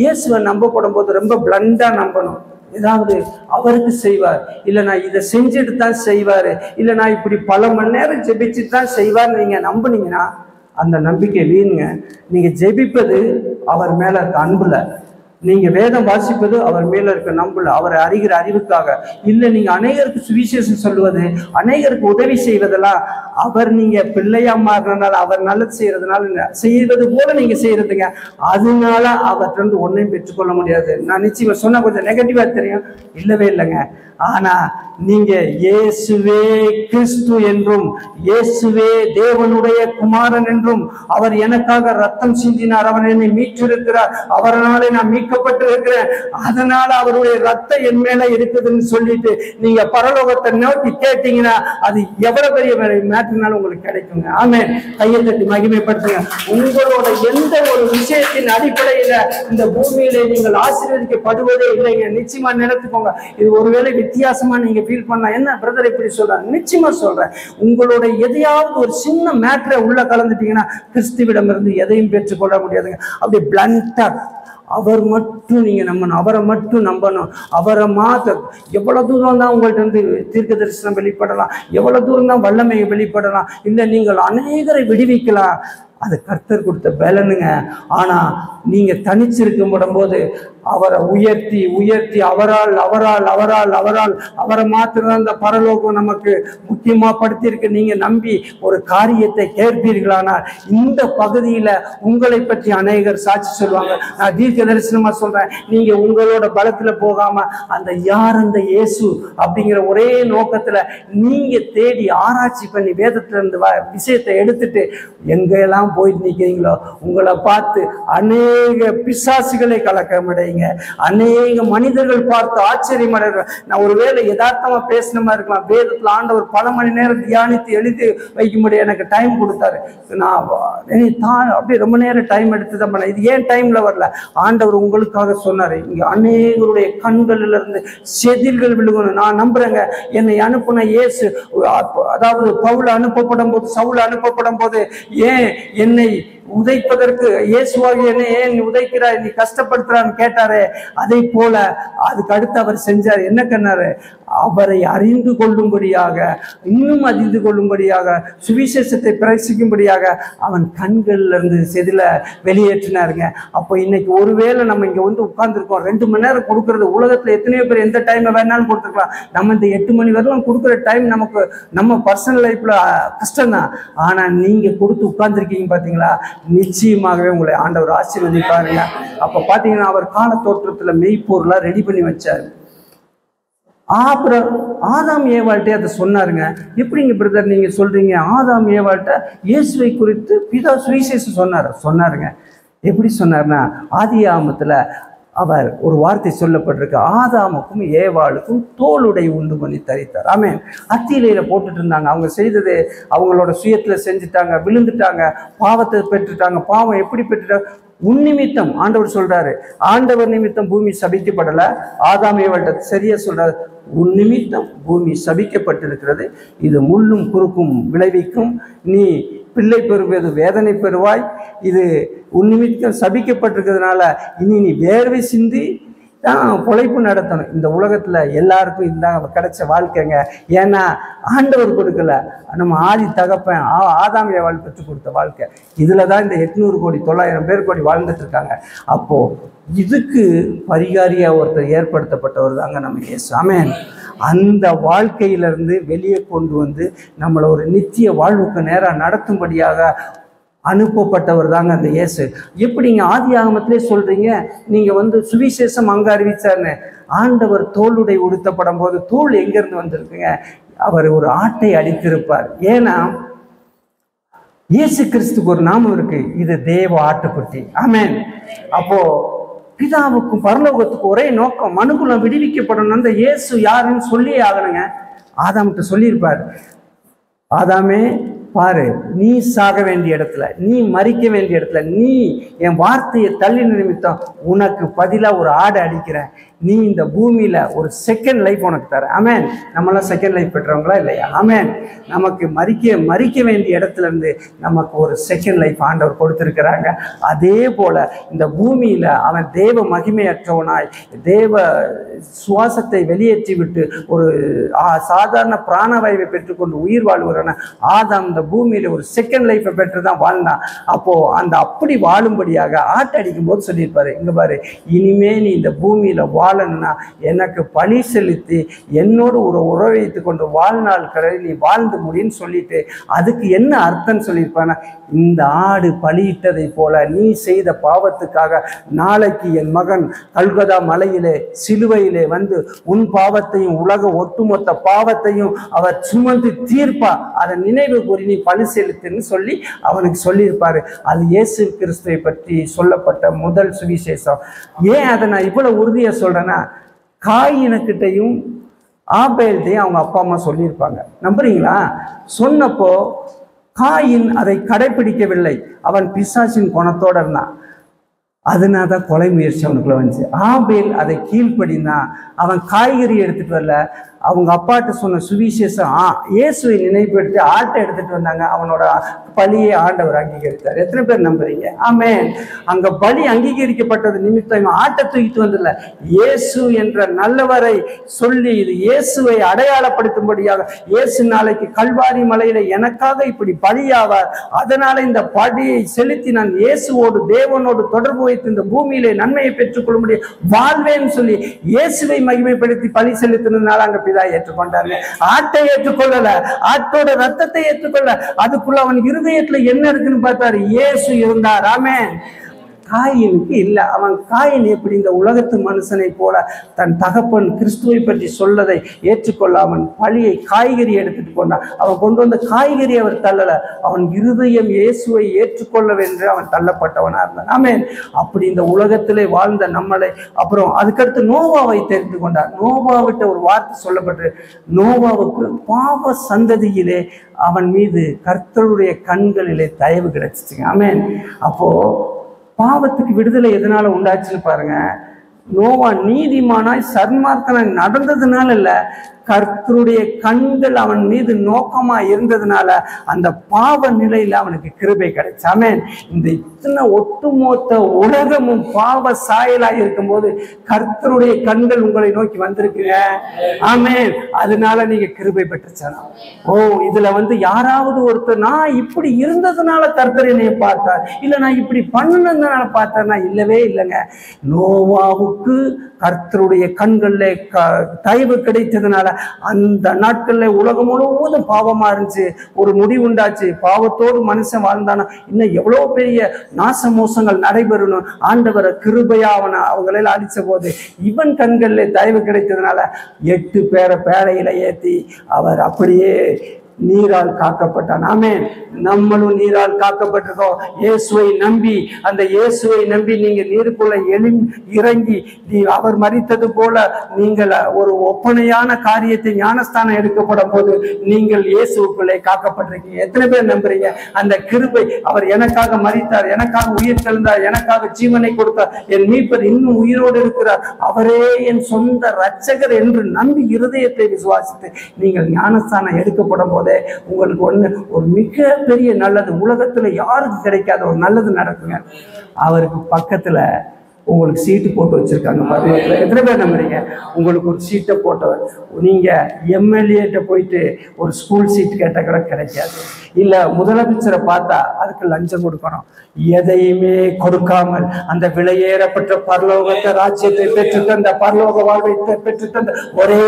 இயேசுவை நம்பப்படும் போது ரொம்ப பிளண்டா நம்பணும். ஏதாவது அவருக்கு செய்வார், இல்லை நான் இதை செஞ்சுட்டு தான் செய்வாரு, இல்லை நான் இப்படி பல மணி நேரம் ஜெபிச்சுட்டு தான் செய்வார்னு நீங்க நம்புனீங்கன்னா அந்த நம்பிக்கை வீணுங்க. நீங்க ஜெபிப்பது அவர் மேல இருக்க அன்புல, நீங்க வேதம் வாசிப்பது அவர் மேல இருக்க நம்புல, அவரை அறிகிற அறிவுக்காக இல்லை. நீங்க அநேகருக்கு சுவிசேஷம் சொல்லுவது, அநேகருக்கு உதவி செய்வதெல்லாம் அவர் நீங்க பிள்ளையா மாறினால அவர் நல்லது செய்யறதுனால செய்வது போல நீங்க செய்யறதுங்க. அதனால அவர்கிட்ட இருந்து ஒன்றையும் பெற்றுக்கொள்ள முடியாது. நான் நிச்சயமா சொன்னா கொஞ்சம் நெகட்டிவா தெரியும், இல்லவே இல்லைங்க. ஆனா நீங்க இயேசுவே கிறிஸ்து என்றும் இயேசுவே தேவனுடைய குமாரன் என்றும் அவர் எனக்காக ரத்தம் சிந்தினார், அவர் என்னை மீட்டிருக்கிறார், அவராலே நான் மீட்கப்பட்டு இருக்கிறேன், அதனால அவருடைய ரத்தம் என் மேல இருக்குதுன்னு சொல்லிட்டு நீங்க பரலோகத்தை நோக்கி கேட்டீங்கன்னா அது எவ்வளவு பெரிய மேட்டர்னாலும் உங்களுக்கு கிடைக்குங்க. ஆமென். கையை தட்டி மகிமைப்படுத்துங்க. உங்களோட எந்த ஒரு விஷயத்தின் அடிப்படையில இந்த பூமியிலே நீங்கள் ஆசீர்வதிக்கப்படுவதே இல்லைங்க. நிச்சயமா நினைத்துக்கோங்க. இது ஒருவேளை வித்தியாசமா நீங்க ஃபீல் பண்ணா, என்ன பிரதர் இப்படி சொல்றாங்க, நிச்சயமா சொல்றேன், உங்களோட எதையாவது ஒரு சின்ன மேட்டரை உள்ள கலந்துட்டீங்கன்னா கிறிஸ்துவிடம் இருந்து எதையும் பெற்றுக்கொள்ள முடியாதுங்க. அப்படி பிளண்டா அவர் மட்டும் நீங்க நம்பணும், அவரை மட்டும் நம்பணும். அவரை மாத்த எவ்வளவு தூரம் தான் உங்கள்ட்ட இருந்து தீர்க்க தரிசனம் வெளிப்படலாம், எவ்வளவு தூரம் தான் வல்லமையை வெளிப்படலாம், இல்லை நீங்கள் அநேகரை விடுவிக்கலாம், அது கர்த்தர் கொடுத்த பலனுங்க. ஆனா நீங்க தனிச்சிருக்கும் போது அவரை உயர்த்தி உயர்த்தி அவரால் அவரால் அவரால் அவரால் அவரை மாத்திரம் அந்த பரலோகம் நமக்கு முக்கியமா படுத்தியிருக்கு. நீங்க நம்பி ஒரு காரியத்தை கேட்பீர்களானால் இந்த பகுதியில உங்களை பற்றி அநேகர் சாட்சி சொல்லுவாங்க. நான் தீர்க்க தரிசனமா சொல்றேன், நீங்க உங்களோட பலத்துல போகாம அந்த யார் அந்த இயேசு அப்படிங்கிற ஒரே நோக்கத்துல நீங்க தேடி ஆராய்ச்சி பண்ணி வேதத்துல இருந்து விஷயத்தை எடுத்துட்டு எங்கெல்லாம் போயிட்டு நிக்கிறீங்களோ உங்களை பார்த்து அநேக பிசாசுகளை கலக்கமடைங்க, அநேக மனிதர்கள் பார்த்து ஆச்சரியம் அடைகிறார். நான் ஒருவேளை யதார்த்தமா பேசின மாதிரி இருக்கலாம், வேதத்துல ஆண்டவர் பல மணி நேரம் தியானித்து எழுதி வைக்கும்படி எனக்கு டைம் கொடுத்தாரு. நான் அப்படியே ரொம்ப நேரம் டைம் எடுத்து தான் பண்ணேன். இது ஏன் டைம்ல வரல, ஆண்டவர் உங்களுக்காக சொன்னாரு. இங்க அநேகருடைய கண்களில் இருந்து செதில்கள் விழுகணும். நான் நம்புறேங்க, என்னை அனுப்புன இயேசு, அதாவது பவுல் அனுப்பப்படும் போது, சவுல் அனுப்பப்படும் போது ஏன் என்னை உதைப்பதற்கு இயேசுவாகி என்னை ஏன் உதைக்கிறாய், நீ கஷ்டப்படுத்துறான்னு கேட்ட கேட்டாரு. அதை போல அதுக்கு அடுத்து அவர் செஞ்சார். என்ன கண்ணாரு? அவரை அறிந்து கொள்ளும்படியாக, இன்னும் அறிந்து கொள்ளும்படியாக, சுவிசேஷத்தை பிரசிக்கும்படியாக அவன் கண்கள்ல இருந்து செதில வெளியேற்றினாருங்க. அப்போ இன்னைக்கு ஒருவேளை நம்ம இங்க வந்து உட்கார்ந்துருக்கோம், 2 மணி நேரம் கொடுக்கறது. உலகத்துல எத்தனையோ பேர் எந்த டைம் வேணாலும் கொடுத்துருக்கலாம். நம்ம இந்த 8 மணி வரலாம் கொடுக்குற டைம் நமக்கு நம்ம பர்சனல் லைஃப்ல கஷ்டம்தான். ஆனா நீங்க கொடுத்து உட்கார்ந்துருக்கீங்க பாத்தீங்களா, நிச்சயமாகவே உங்களை ஆண்டவர் ஆசீர்வதிப்பாருங்க. அப்ப பாத்தீங்கன்னா அவர் கால தோற்றத்துல மெய்ப்பொருளா ரெடி பண்ணி வச்சாரு. அப்புறம் ஆதாம் ஏவாள்கிட்ட அதை சொன்னாருங்க. எப்படிங்க பிரதர் நீங்க சொல்றீங்க? ஆதாம் ஏவாள்கிட்ட இயேசுவை குறித்து பிதா சுவிசேஷம் சொன்னாருங்க. எப்படி சொன்னார்னா, ஆதியாகமத்துல அவர் ஒரு வார்த்தை சொல்லப்பட்டிருக்கு, ஆதாமுக்கும் ஏவாளுக்கும் தோளுடை உண்டு பண்ணி தரித்தார். ஆமென். அத்தியிலையில போட்டுட்டு இருந்தாங்க. அவங்க செய்தது அவங்களோட சுயத்துல செஞ்சுட்டாங்க, விழுந்துட்டாங்க, பாவத்தை பெற்றுட்டாங்க. பாவம் எப்படி பெற்றுட்டாங்க? உன் நிமித்தம் ஆண்டவர் சொல்றாரு, ஆண்டவர் நிமித்தம் பூமி சபிக்கப்படல. ஆதாம் ஏவாள்கிட்ட சரியா சொல்றாரு, உன் நிமித்தம் பூமி சபிக்கப்பட்டிருக்கிறது, இது முள்ளும் குறுக்கும் விளைவிக்கும், நீ பிள்ளை பெறுவது வேதனை பெறுவாய், இது உன் நிமித்தம் சபிக்கப்பட்டிருக்கிறதுனால இனி நீ வேர்வை சிந்தி தான் பொழைப்பு நடத்தணும். இந்த உலகத்துல எல்லாருக்கும் இதுதான் கிடைச்ச வாழ்க்கைங்க. ஏன்னா ஆண்டவர் கொடுக்கல, நம்ம ஆதி தகப்பன் ஆதாம் ஏவாள் பெற்றுக் கொடுத்த வாழ்க்கை. இதுலதான் இந்த 800 கோடி 900 பேர் கோடி வாழ்ந்துட்டு இருக்காங்க. அப்போ இதுக்கு பரிகாரியா ஒருத்தர் ஏற்படுத்தப்பட்டவர் தாங்க நம்ம இயேசு. ஆமென். அந்த வாழ்க்கையிலிருந்து வெளியே கொண்டு வந்து நம்மளை ஒரு நித்திய வாழ்வுக்கு நேராக நடத்தும்படியாக அனுப்பப்பட்டவர் தாங்க அந்த இயேசு. எப்படிங்க ஆதி ஆகமத்திலே சொல்றீங்க, நீங்க வந்து சுவிசேஷம் அங்க அறிவிச்சாருன்னு? ஆண்டவர் தோளுடை உடுத்தப்படும் போது தோல் எங்கிருந்து வந்திருக்குங்க? அவர் ஒரு ஆட்டை அடித்திருப்பார். ஏன்னா இயேசு கிறிஸ்துக்கு ஒரு நாமம் இருக்கு, இது தேவ ஆட்டுக்குட்டி. ஆமென். அப்போ பிதாவுக்கும் பரலோகத்துக்கும் ஒரே நோக்கம், மனுக்குலம் விடுவிக்கப்படணும். அந்த இயேசு யாருன்னு சொல்லியே ஆகணுங்க. ஆதாம்கிட்ட சொல்லியிருப்பார், ஆதாமே பாரு, நீ சாக வேண்டிய இடத்துல, நீ மறிக்க வேண்டிய இடத்துல, நீ என் வார்த்தையை தள்ளின நிமித்தம் உனக்கு பதிலா ஒரு ஆடை அடிக்கிறேன். நீ இந்த பூமியில ஒரு செகண்ட் லைஃப் உனக்கு தர. ஆமென். நம்மளாம் செகண்ட் லைஃப் பெற்றவங்களா இல்லையா? ஆமென். நமக்கு மறிக்க வேண்டிய இடத்துல இருந்து நமக்கு ஒரு செகண்ட் லைஃப் ஆண்டவர் கொடுத்திருக்கிறாங்க. அதே போல இந்த பூமியில அவன் தேவ மகிமையற்றவனாய் தேவ சுவாசத்தை வெளியேற்றி விட்டு ஒரு சாதாரண பிராணவாயுவை பெற்றுக்கொண்டு உயிர் வாழ்வுறான ஆதாம் இந்த பூமியில ஒரு செகண்ட் லைஃபை பெற்றுதான் வாழ்ந்தான். அப்போ அந்த அப்படி வாழும்படியாக ஆட்டடிக்கும் போது சொல்லியிருப்பாரு, இங்க பாரு, இனிமே நீ இந்த பூமியில வாழணும்னா எனக்கு பழி செலுத்தி என்னோடு ஒரு உறவை வைத்துக் கொண்டு வாழ்நாள் கடலில் நீ வாழ்ந்து முடின்னு சொல்லிட்டு, அதுக்கு என்ன அர்த்தம் சொல்லியிருப்பானா, இந்த ஆடு பலியிட்டதை போல நீ செய்த பாவத்துக்காக நாளைக்கு என் மகன் கல்கதா மலையிலே சிலுவையிலே வந்து உன் பாவத்தையும் உலக ஒட்டுமொத்த பாவத்தையும் அவர் சுமந்து தீர்ப்பா, அதை நினைவு கூறி நீ பழி செலுத்துன்னு சொல்லி அவனுக்கு சொல்லியிருப்பாரு. அது இயேசு கிறிஸ்துவை பற்றி சொல்லப்பட்ட முதல் சுவிசேஷம். ஏன் அதை நான் இவ்வளவு உறுதியா சொல்றேன்னா, காயினுக்கிட்டையும் ஆபேல்கிட்டையும் அவங்க அப்பா அம்மா சொல்லியிருப்பாங்க. நம்புறீங்களா? சொன்னப்போ காயின் அதை கடைபிடிக்கவில்லை, அவன் பிசாசின் குணத்தோட இருந்தான். அதனால தான் கொலை முயற்சி அவனுக்குள்ள வந்துச்சு. ஆபேல் அதை கீழ்ப்படினா, அவன் காய்கறி எடுத்துட்டு வரல, அவங்க அப்பாட்ட சொன்ன சுவிசேஷம் இயேசுவை நினைவுபடுத்தி ஆட்டை எடுத்துட்டு வந்தாங்க. அவனோட பலியை ஆண்டவர் அங்கீகரித்தார். எத்தனை பேர் நம்புறீங்க? ஆமென். அங்க பலி அங்கீகரிக்கப்பட்டது நிமித்தம் ஆட்டை தூக்கிட்டு வந்தல, இயேசு என்ற நல்லவரை சொல்லி இது இயேசுவை அடையாளப்படுத்தும்படியாக, இயேசு நாளைக்கு கல்வாரி மலையில எனக்காக இப்படி பலியாவார், அதனால இந்த பலியை செலுத்தி நான் இயேசுவோடு தேவனோடு தொடர்பு வைத்து இந்த பூமியிலே நன்மையை பெற்றுக் கொள்ள முடியும் வாழ்வேன்னு சொல்லி இயேசுவை மகிமைப்படுத்தி பலி செலுத்தினதுனால அங்க பிதா ஏற்றுக்கொண்டாரு. ஆட்டை ஏற்றுக்கொள்ளல, ஆட்டோட ரத்தத்தை ஏற்றுக்கொள்ள, அதுக்குள்ள அவன் இருதயத்துல என்ன இருக்குன்னு பார்த்தாரு, இயேசு இருந்தார். ஆமென். காயினுக்கு இல்லை. அவன் காயின் எப்படி இந்த உலகத்து மனுஷனை போல தன் தகப்பன் கிறிஸ்துவை பற்றி சொல்லதை ஏற்றுக்கொள்ள அவன் பழியை காய்கறி எடுத்துட்டு கொண்டான். அவன் கொண்டு வந்த காய்கறி அவர் தள்ளல, அவன் இருதயம் இயேசுவை ஏற்றுக்கொள்ளவென்று அவன் தள்ளப்பட்டவனா இருந்தான். ஆமென். அப்படி இந்த உலகத்திலே வாழ்ந்த நம்மளை அப்புறம் அதுக்கடுத்து நோவாவை தெரிந்து கொண்டார். நோவாவிட்ட ஒரு வார்த்தை சொல்லப்பட்டு, நோவாவுக்கு பாவ சந்ததியிலே அவன் மீது கர்த்தருடைய கண்களிலே தயவு கிடைச்சிச்சுங்க. ஆமென். அப்போ பாவத்துக்கு விடுதலை எதனால உண்டாச்சுன்னு பாருங்க. நோவா நீதிமானாய் சன்மார்க்கனாய் நடந்ததுனால இல்ல, கர்த்தருடைய கண்கள் அவன் மீது நோக்கமா இருந்ததுனால அந்த பாவ நிலையில அவனுக்கு கிருபை கிடைச்சு. ஆமென். இந்த இத்தனை ஒட்டுமொத்த உலகமும் பாவ சாயலா இருக்கும்போது கர்த்தருடைய கண்கள் உங்களை நோக்கி வந்திருக்குங்க. ஆமென். அதனால நீங்க கிருபை பெற்றுச்சானா? ஓ, இதுல யாராவது ஒருத்தர் நான் இப்படி இருந்ததுனால கர்த்தர் என்னைய பார்த்தார், இல்ல நான் இப்படி பண்ணதுனால பார்த்தார்னா இல்லவே இல்லைங்க. நோவாவுக்கு கர்த்தருடைய கண்கள்ல தயவு கிடைத்ததுனால அந்த நாட்கள்ல உலகம் முழுவதும் பாவமா இருந்துச்சு. ஒரு முடிவு உண்டாச்சு. பாவத்தோடு மனுஷன் வாழ்ந்தானா இன்னும் எவ்வளவு பெரிய நாச மோசங்கள் நடைபெறணும். ஆண்டவரை கிருபையா அவங்களெல்லாம் அடிச்ச போது இவன் கண்கள்ல தயவு கிடைத்ததுனால 8 பேரை பேழையில ஏத்தி அவர் அப்படியே நீரால் காக்கப்பட்டான். ஆமென். நம்மளும் நீரால் காக்கப்பட்டிருக்கோம். இயேசுவை நம்பி, அந்த இயேசுவை நம்பி நீங்க நீருக்குள்ள இறங்கி அவர் மரித்தது போல நீங்கள் ஒரு ஒப்பனையான காரியத்தை ஞானஸ்தானம் எடுக்கப்படும் போது நீங்கள் இயேசுக்குள்ளே காக்கப்பட்டிருக்கீங்க. எத்தனை பேர் நம்புறீங்க? அந்த கிருபை, அவர் எனக்காக மரித்தார், எனக்காக உயிர் தெழுந்தார், எனக்காக ஜீவனை கொடுத்தார், என் மீட்பர் இன்னும் உயிரோடு இருக்கிறார், அவரே என் சொந்த இரட்சகர் என்று நம்பி இருதயத்தை விசுவாசித்து நீங்கள் ஞானஸ்தானம் எடுக்கப்படும் போது உங்களுக்கு ஒரு மிக பெரிய நல்லது, உலகத்துல யாருக்கு கிடைக்காத ஒரு நல்லது நடக்குங்க. அவருக்கு பக்கத்துல உங்களுக்கு சீட்டு போட்டு வச்சிருக்காங்க பாருங்க. எத்தனை பேர் நம்புறீங்க? உங்களுக்கு ஒரு சீட்டை போட்டவர். நீங்க எம்எல்ஏட்ட போயிட்டு ஒரு ஸ்கூல் சீட் கேட்ட கூட கிடைக்காது. இல்ல முதலமைச்சரை பார்த்தா அதுக்கு லஞ்சம் கொடுக்கணும். எதையுமே கொடுக்காமல் அந்த விலையேறப்பட்ட பரலோகத்தை ராஜ்யத்தை பெற்று தந்த பரலோக வாழ்வை பெற்று தந்த ஒரே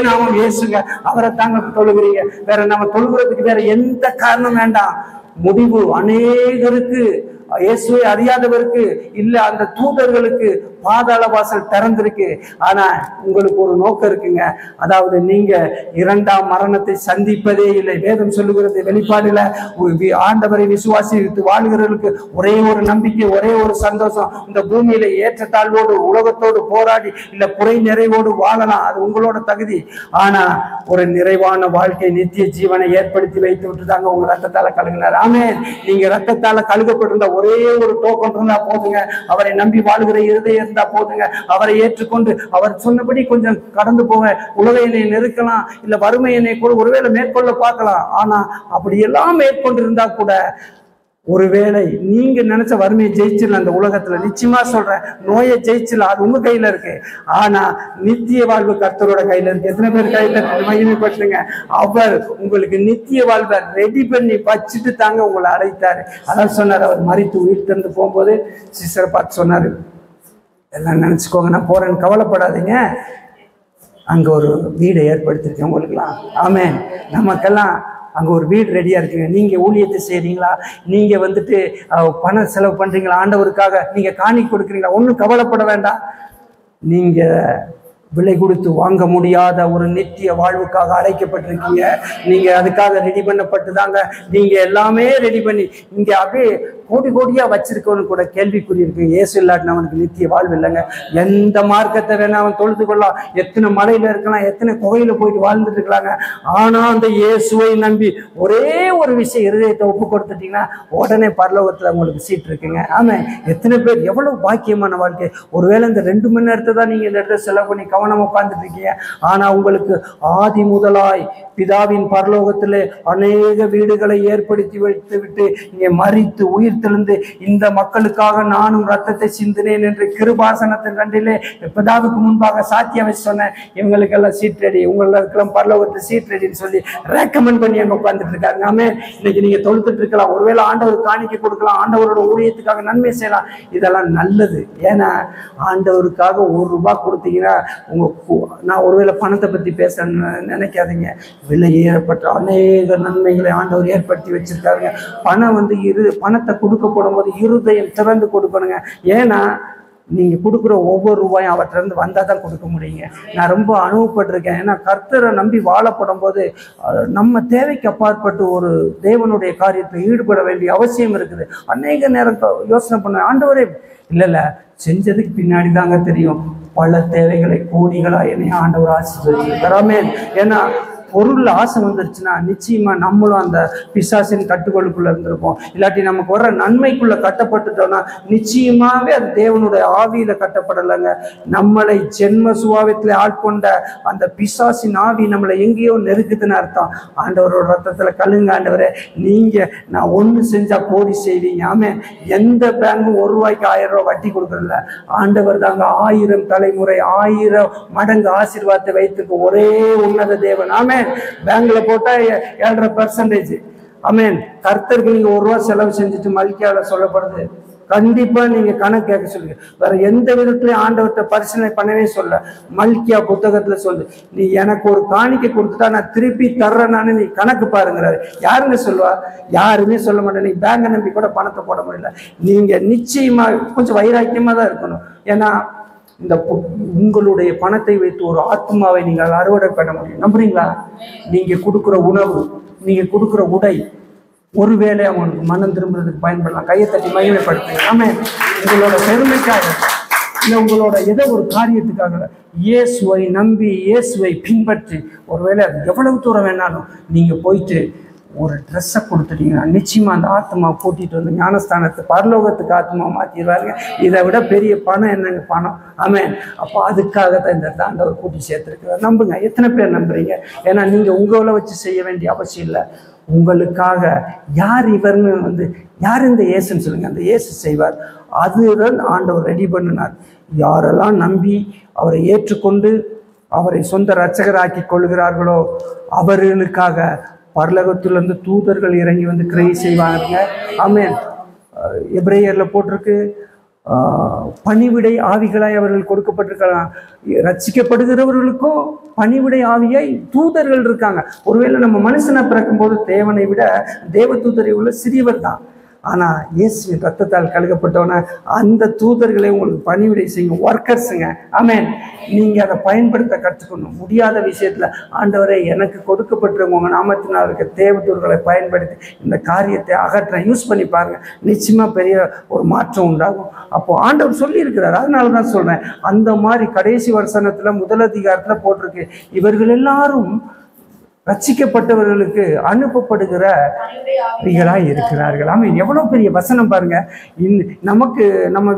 நாமம் இயேசுங்க. அவரை தாங்க தொழுகிறீங்க. வேற நம்ம தொழுகிறதுக்கு வேற எந்த காரணம் வேண்டாம். முடிவு அநேகருக்கு, இயேசுவை அறியாதவருக்கு இல்ல அந்த தூதர்களுக்கு பாதாள வாசல் திறந்திருக்கு. ஆனா உங்களுக்கு ஒரு நோக்கம் இருக்குங்க. அதாவது நீங்க 2ஆம் மரணத்தை சந்திப்பதே இல்லை. வேதம் சொல்லுகிறது வெளிப்பாடுல ஆண்டவரை விசுவாசித்து வாழ்கிறவர்களுக்கு ஒரே ஒரு நம்பிக்கை, ஒரே ஒரு சந்தோஷம். இந்த பூமியில ஏற்றத்தாழ்வோடு உலகத்தோடு போராடி இல்ல குறை நிறைவோடு வாழலாம், அது உங்களோட தகுதி. ஆனா ஒரு நிறைவான வாழ்க்கை, நித்திய ஜீவனை ஏற்படுத்தி வைத்து விட்டுதாங்க உங்க ரத்தத்தால கழுகினார். ஆமென். நீங்க ரத்தத்தால கழுகப்பட்டிருந்த ஒரே ஒரு டோக்கன் இருந்தா போதுங்க. அவரை நம்பி வாழ்கிற இருதயம் இருந்தா போதுங்க. அவரை ஏற்றுக்கொண்டு அவர் சொன்னபடி கொஞ்சம் கடந்து போக, உலக என்னை நெருக்கலாம், இல்ல வறுமை என்னை கூட ஒருவேளை மேற்கொள்ள பார்க்கலாம். ஆனா அப்படி எல்லாம் மேற்கொண்டு இருந்தா கூட ஒருவேளை நீங்க நினைச்ச வறுமையை ஜெயிச்சிடலாம். அந்த உலகத்துல நிச்சயமா சொல்றேன், நோயை ஜெயிச்சிடலாம், அது உங்க கையில இருக்கு. ஆனா நித்திய வாழ்வு கர்த்தரோட கையில இருக்கு. எத்தனை பேர் கையில மகிமைப்படுத்துங்க. அவர் உங்களுக்கு நித்திய வாழ்வை ரெடி பண்ணி வச்சுட்டு தாங்க உங்களை அழைத்தாரு. அதான் சொன்னார். அவர் மரித்து உயிர் திறந்து போகும்போது சிஸ்டரை பார்த்து சொன்னாரு, எல்லாம் நினைச்சுக்கோங்க, நான் போறேன்னு கவலைப்படாதீங்க, அங்க ஒரு வீடை ஏற்படுத்திருக்கேன் உங்களுக்குலாம். ஆமென். நமக்கெல்லாம் அங்கே ஒரு வீடு ரெடியாக இருக்குங்க. நீங்கள் ஊழியத்தை செய்கிறீங்களா, நீங்கள் பணம் செலவு பண்ணுறீங்களா, ஆண்டவருக்காக நீங்கள் காணி கொடுக்குறீங்களா, ஒன்றும் கவலைப்பட வேண்டாம். நீங்கள் விலை கொடுத்து வாங்க முடியாத ஒரு நித்திய வாழ்வுக்காக அழைக்கப்பட்டிருக்கீங்க. நீங்கள் அதுக்காக ரெடி பண்ணப்பட்டு தாங்க. நீங்கள் எல்லாமே ரெடி பண்ணி இங்கே அப்படியே கோடி கோடியா வச்சிருக்கவனு கூட கேள்விக்குறி இருக்கு. இயேசு இல்லாட்டினா அவனுக்கு நித்திய வாழ்வு இல்லைங்க. எந்த மார்க்கத்தை வேணா அவன் தொழுது கொள்ளலாம், எத்தனை மலையில இருக்கலாம், எத்தனை குகையில போயிட்டு வாழ்ந்துட்டு இருக்கலாங்க. ஆனா அந்த இயேசுவை நம்பி ஒரே ஒரு விஷயம் இருதயத்தை ஒப்பு கொடுத்துட்டீங்கன்னா உடனே பரலோகத்துல உங்களுக்கு சீட் இருக்குங்க. ஆமா, எத்தனை பேர் எவ்வளவு பாக்கியமான வாழ்க்கை. ஒருவேளை இந்த 2 மணி நேரத்தை தான் நீங்க இந்த இடத்துல செலவு பண்ணி கவனம் உட்கார்ந்துட்டு இருக்கீங்க. ஆனா உங்களுக்கு ஆதி முதலாய் பிதாவின் பரலோகத்திலே அநேக வீடுகளை ஏற்படுத்தி வைத்து விட்டு இங்கே மரித்து உயிர் தெழுந்து இந்த மக்களுக்காக நானும் ரத்தத்தை சிந்தினேன் என்று கிருபாசனத்தின் கண்டிலே பிதாவுக்கு முன்பாக சாத்தியம் வச்சு சொன்னேன். இவங்களுக்கெல்லாம் சீட் ரெடி, உங்களுக்கெல்லாம் பரலோகத்து சீட் ரெடின்னு சொல்லி ரெக்கமெண்ட் பண்ணி அங்கே உட்கார்ந்துட்டு இருக்காங்க. ஆமே, இன்னைக்கு நீங்க தொழுத்துட்டு இருக்கலாம், ஒருவேளை ஆண்டவர் காணிக்கை கொடுக்கலாம், ஆண்டவரோட ஊழியத்துக்காக நன்மை செய்யலாம். இதெல்லாம் நல்லது. ஏன்னா ஆண்டவருக்காக ₹1 கொடுத்தீங்கன்னா நான் ஒருவேளை பணத்தை பத்தி பேச நினைக்காதீங்க. விலை ஏறப்பட்ட அநேக நன்மைகளை ஆண்டவர் ஏற்படுத்தி வச்சிருக்காருங்க. பணம் பணத்தை கொடுக்க போடும்போது இருதயம் திறந்து கொடுக்கணுங்க. ஏன்னா நீங்க கொடுக்குற ஒவ்வொரு ரூபாயும் அவற்றிலிருந்து வந்தால் தான் கொடுக்க முடியுங்க. நான் ரொம்ப அனுபவப்பட்டிருக்கேன். ஏன்னா கர்த்தரை நம்பி வாழப்படும் போது நம்ம தேவைக்கு அப்பாற்பட்டு ஒரு தேவனுடைய காரியத்தை ஈடுபட வேண்டிய அவசியம் இருக்குது. அநேக நேரம் யோசனை பண்ண ஆண்டவரே இல்லை செஞ்சதுக்கு பின்னாடி தாங்க தெரியும் பல தேவைகளை கோடிகளா என்னை ஆண்டவர் ஆசீர்வதிச்சிருக்கார். ஏன்னா பொருள் ஆசை வந்துருச்சுன்னா நிச்சயமா நம்மளும் அந்த பிசாசின் கட்டுக்கோளுக்குள்ள இருந்திருப்போம். இல்லாட்டி நமக்கு வர்ற நன்மைக்குள்ள கட்டப்பட்டுட்டோம்னா நிச்சயமாவே அது தேவனுடைய ஆவியில கட்டப்படலைங்க. நம்மளை ஜென்ம சுபாவத்தில் ஆட்கொண்ட அந்த பிசாசின் ஆவி நம்மளை எங்கேயோ நெருக்குதுன்னு அர்த்தம். ஆண்டவரோட ரத்தத்துல கழுங்க. ஆண்டவரே, நீங்க நான் ஒண்ணு செஞ்சா கோடி செய்வீங்க. ஆமே. எந்த பேங்கும் ₹1 1000 வட்டி கொடுக்கறதில்ல. ஆண்டவர் தாங்க 1000 தலைமுறை 1000 மடங்கு ஆசீர்வாதத்தை வைத்திருக்க ஒரே உன்னத தேவன். ஆமே. பேங்க்ல போட்டா 7.5%. ஆமேன். கர்த்தருக்கு நீங்க ₹1 செலவு செஞ்சுட்டு மல்கியால சொல்லப்படுது, கண்டிப்பா நீங்க கணக்கு கேட்க சொல்லுங்க. வேற எந்த விதத்திலையும் ஆண்டவர்கிட்ட பரிசீலனை பண்ணவே சொல்ல. மல்கியா புத்தகத்துல சொல்லு, நீ எனக்கு ஒரு காணிக்கை கொடுத்துட்டா நான் திருப்பி தர்றேன்னு நீ கணக்கு பாருங்கிறாரு. யாருங்க சொல்லுவா? யாருமே சொல்ல மாட்டேன். நீ பேங்க நம்பி கூட பணத்தை போட முடியல. நீங்க நிச்சயமா கொஞ்சம் வைராக்கியமா தான் இருக்கணும். ஏன்னா இந்த உங்களுடைய பணத்தை வைத்து ஒரு ஆத்மாவை நீங்கள் அறுவடை பண்ண முடியும். நம்புறீங்களா? நீங்க கொடுக்குற உணவு, நீங்க கொடுக்குற உடை, ஒருவேளை அவங்களுக்கு மனம் திரும்புறதுக்கு பயன்படலாம். கையை தட்டி மகிமைப்படுத்துங்க. ஆமே. உங்களோட பெருமைக்காக இல்லை, உங்களோட ஏதோ ஒரு காரியத்துக்காக இயேசுவை நம்பி இயேசுவை பின்பற்றி ஒருவேளை அது எவ்வளவு தூரம் வேணாலும் நீங்க போயிட்டு ஒரு ட்ரெஸ்ஸை கொடுத்துட்டீங்கன்னா நிச்சயமா அந்த ஆத்மா கூட்டிட்டு வந்து ஞானஸ்தானத்தை பரலோகத்துக்கு ஆத்மா மாற்றிடுவாருங்க. இதை விட பெரிய பணம் என்னங்க பணம்? ஆமேன். அப்போ அதுக்காகத்தான் இந்த ஆண்டவர் கூட்டி சேர்த்துருக்கிறார். நம்புங்க. எத்தனை பேர் நம்புறீங்க? ஏன்னா நீங்க உங்களை வச்சு செய்ய வேண்டிய அவசியம் இல்லை. உங்களுக்காக யார் இவர்னு யார் இந்த இயேசுன்னு சொல்லுங்க, அந்த இயேசு செய்வார். அதுதான் ஆண்டவர் ரெடி பண்ணினார். யாரெல்லாம் நம்பி அவரை ஏற்றுக்கொண்டு அவரை சொந்த இரட்சகராக்கி கொள்கிறார்களோ அவர்களுக்காக பரலோகத்திலிருந்து தூதர்கள் இறங்கி வந்து கிரியை செய்வாங்க. ஆமென். எபிரேயர்ல போட்டிருக்கு, பணிவிடை ஆவிகளாய் அவர்கள் கொடுக்கப்பட்டிருக்கலாம். ரட்சிக்கப்படுகிறவர்களுக்கும் பணிவிடை ஆவியாய் தூதர்கள் இருக்காங்க. ஒருவேளை நம்ம மனுஷனை பிறக்கும் போது தேவனை விட தேவ தூதரை உள்ள சிறியவர் தான். ஆனா இயேசுவின் ரத்தத்தால் கழுகப்பட்டவன அந்த தூதர்களை உங்களுக்கு பணிவிடை செய்யுங்க, ஒர்க்கர்ஸுங்க. ஆமென். நீங்க அதை பயன்படுத்த கற்றுக்கணும். முடியாத விஷயத்துல ஆண்டவரை எனக்கு கொடுக்கப்பட்டிருக்க நாமத்தினால் இருக்க தேவதூர்களை பயன்படுத்தி இந்த காரியத்தை அகற்ற யூஸ் பண்ணி பாருங்க. நிச்சயமா பெரிய ஒரு மாற்றம் உண்டாகும். அப்போ ஆண்டவர் சொல்லி இருக்கிறார். அதனாலதான் சொல்றேன், அந்த மாதிரி கடைசி வசனத்துல முதல் அதிகாரத்துல போட்டிருக்கு, இவர்கள் எல்லாரும் ரட்சிக்கப்பட்டவர்களுக்கு அனுப்பப்படுகிறவர்களாய் இருக்கிறார்கள். ஆமென். எவ்வளவு பெரிய வசனம் பாருங்க. நமக்கு நம்ம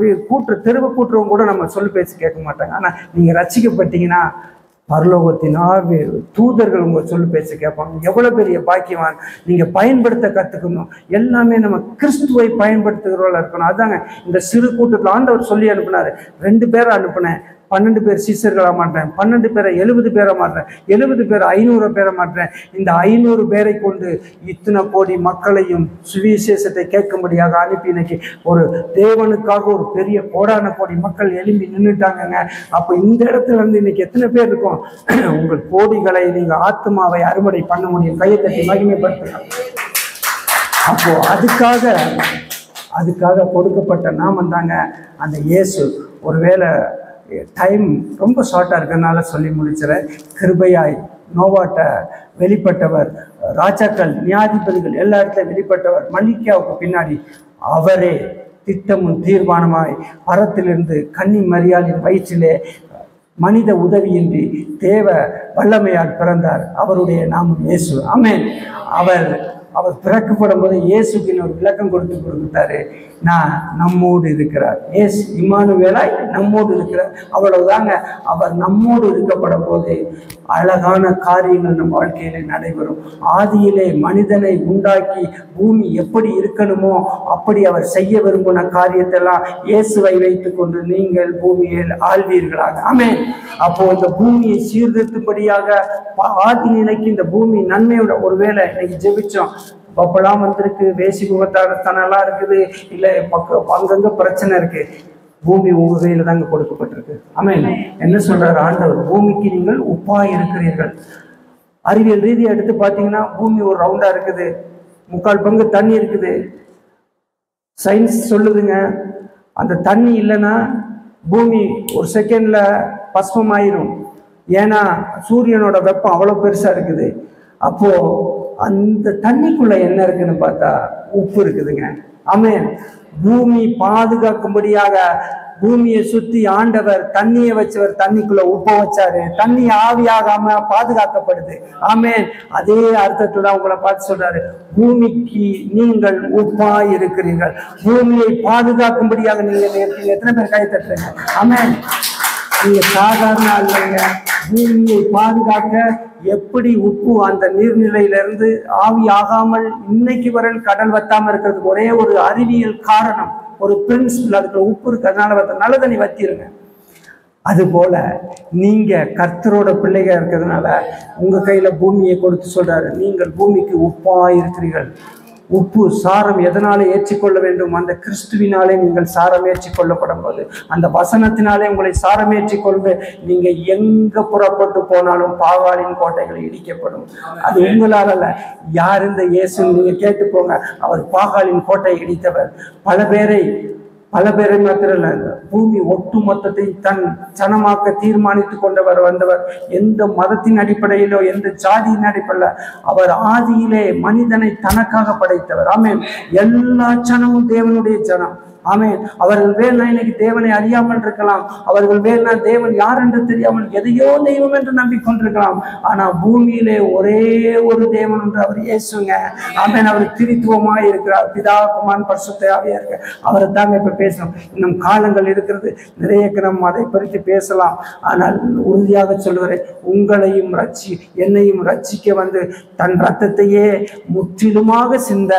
தெருவை கூட்டுறவங்க கூட நம்ம சொல்லு பேச்சு கேட்க மாட்டாங்க. ஆனா நீங்க ரட்சிக்கப்பட்டீங்கன்னா பரலோகத்தின் தூதர்கள் உங்க சொல்லு பேச்சு கேட்பாங்க. எவ்வளவு பெரிய பாக்கியவான். நீங்க பயன்படுத்த கத்துக்கணும். எல்லாமே நம்ம கிறிஸ்துவை பயன்படுத்துகிறவர்களா இருக்கணும். அதாங்க இந்த சிறு கூட்டத்தில் ஆண்டவர் சொல்லி அனுப்பினாரு. 2 பேரை அனுப்பினேன், 12 பேர் சீசர்களாக மாட்டேன், 12 பேரை 70 பேரை மாட்டேன், 70 பேரை 500 பேரை மாட்டேன். இந்த 500 பேரை கொண்டு இத்தனை கோடி மக்களையும் சுவிசேஷத்தை கேட்கும்படியாக அனுப்பி இன்னைக்கு ஒரு தேவனுக்காக ஒரு பெரிய கோடான கோடி மக்கள் எழும்பி நின்றுட்டாங்கங்க. அப்போ இந்த இடத்துல இருந்து இன்னைக்கு எத்தனை பேர் இருக்கும்? உங்கள் கோடிகளை நீங்க ஆத்மாவை அறுவடை பண்ண முடியும். கையை தட்டி மகிமைப்படுத்தலாம். அப்போ அதுக்காக கொடுக்கப்பட்ட நாமம் தாங்க அந்த இயேசு. ஒருவேளை டைம் ரொம்ப ஷார்ட்டாக இருக்கிறதுனால சொல்லி முடிச்சுறேன். கிருபையாய் நோவாட்ட வெளிப்பட்டவர், ராஜாக்கள் நியாயாதிபதிகள் எல்லா இடத்துலையும் வெளிப்பட்டவர், மல்கியாவுக்கு பின்னாடி அவரே திட்டமும் தீர்மானமாய் பரத்திலிருந்து கன்னி மரியாளின் வயிற்றிலே மனித உதவியின்றி தேவ வல்லமையால் பிறந்தார். அவருடைய நாமம் இயேசு. ஆமென். அவர் பிறக்கப்படும் போது இயேசுக்கு ஒரு விளக்கம் கொடுத்தாரு. நான் நம்மோடு இருக்கிறார். ஏசு இம்மானுவேலாய் நம்மோடு இருக்கிறார். அவ்வளவுதாங்க. அவர் நம்மோடு இருக்கப்படும் போது அழகான காரியங்கள் நம் வாழ்க்கையில நடைபெறும். ஆதியிலே மனிதனை உண்டாக்கி பூமி எப்படி இருக்கணுமோ அப்படி அவர் செய்ய விரும்பின காரியத்தெல்லாம் இயேசுவை வைத்துக் கொண்டு நீங்கள் பூமியில் ஆள்வீர்களாக. ஆமென். அப்போ இந்த பூமியை சீர்திருத்தும்படியாக ஆதி நிலைக்கு இந்த பூமி நன்மையோட ஒருவேளை இன்னைக்கு ஜெபிச்சோம், பப்பெல்லாம் வந்திருக்கு, வேசி முகத்தானெல்லாம் இருக்குது, இல்லை அங்கங்க பிரச்சனை இருக்கு. பூமி உங்க கையில தாங்க கொடுக்கப்பட்டிருக்கு. ஆமென். என்ன சொல்றாரு ஆண்டவர்? பூமிக்கு நீங்கள் உப்பா இருக்கிறீர்கள். அறிவியல் ரீதியா எடுத்து பார்த்தீங்கன்னா பூமி ஒரு ரவுண்டா இருக்குது, 3/4 பங்கு தண்ணி இருக்குது. சயின்ஸ் சொல்லுதுங்க, அந்த தண்ணி இல்லைன்னா பூமி ஒரு செகண்ட்ல பஸ்மமாயிரும். ஏன்னா சூரியனோட வெப்பம் அவ்வளவு பெருசா இருக்குது. அப்போ அந்த தண்ணிக்குள்ள என்ன இருக்குன்னு பார்த்தா உப்பு இருக்குதுங்க. ஆமென். பூமி பாதுகாக்கும்படியாக பூமியை சுத்தி ஆண்டவர் தண்ணியை வச்சவர் தண்ணிக்குள்ள உப்ப வச்சாரு. தண்ணி ஆவியாகாம பாதுகாக்கப்படுது. ஆமென். அதே அர்த்தத்துல உங்களை பார்த்து சொல்றாரு, பூமிக்கு நீங்கள் உப்பாய் இருக்கிறீர்கள். பூமியை பாதுகாக்கும்படியாக நீங்க இருக்கீங்க. எத்தனை பேர் கை தட்டுறீங்க? ஆமென். நீங்க சாதாரண அல்லங்க. பூமியை பாதுகாக்க எப்படி உப்பு அந்த நீர்நிலையிலிருந்து ஆவி ஆகாமல் இன்னைக்கு வரை கடல் வத்தாம இருக்கிறதுக்கு ஒரே ஒரு அறிவியல் காரணம், ஒரு பிரின்சிபிள். அதுக்கு உப்பு இருக்கு, அதனால நல்ல தண்ணி வத்திருங்க. அதுபோல நீங்க கர்த்தரோட பிள்ளைగా இருக்கிறதுனால உங்க கையில பூமியை கொடுத்து சொல்றாரு, நீங்கள் பூமிக்கு உப்பாய் இருக்கிறீர்கள். உப்பு சாரம் எதனால ஏற்றிக்கொள்ள வேண்டும்? அந்த கிறிஸ்துவினாலே நீங்கள் சாரம் ஏற்றிக்கொள்ளப்படும் போது, அந்த வசனத்தினாலே உங்களை சாரம் ஏற்றிக்கொள்வது, நீங்க எங்க புறப்பட்டு போனாலும் பாகாலின் கோட்டைகள் இடிக்கப்படும். அது உங்களால் அல்ல. யார் இந்த இயேசு? நீங்க கேட்டு போங்க. அவர் பாகாலின் கோட்டை இடித்தவர். பல பேரை மாத்திரம் பூமி ஒட்டு மொத்தத்தை தன் சனமாக்க தீர்மானித்து கொண்டவர் வந்தவர். எந்த மதத்தின் அடிப்படையிலோ எந்த ஜாதியின் அடிப்படையில், அவர் ஆதியிலே மனிதனை தனக்காக படைத்தவர். ஆமென். எல்லா சனமும் தேவனுடைய ஜனம். ஆமென். அவர்கள் வேணா இன்னைக்கு தேவனை அறியாமல் இருக்கலாம். அவர்கள் வேணா தேவன் யார் என்று தெரியாமல் எதையோ தெய்வம் என்று நம்பிக்கொண்டிருக்கலாம். ஆனா பூமியிலே ஒரே ஒரு தேவன் என்று அவர் இயேசுங்க. ஆமென். அவர் திரித்துவமாய் இருக்கிறார். பிதா, குமாரன், பரிசுத்த ஆவியார் இருக்கு. அவரை தாங்க இப்ப பேசணும். இன்னும் காலங்கள் இருக்கிறது, நிறைய நம்ம அதை பற்றி பேசலாம். ஆனால் உறுதியாக சொல்லுகிறேன், உங்களையும் என்னையும் ரட்சிக்க வந்து தன் ரத்தத்தையே முற்றிலுமாக சிந்த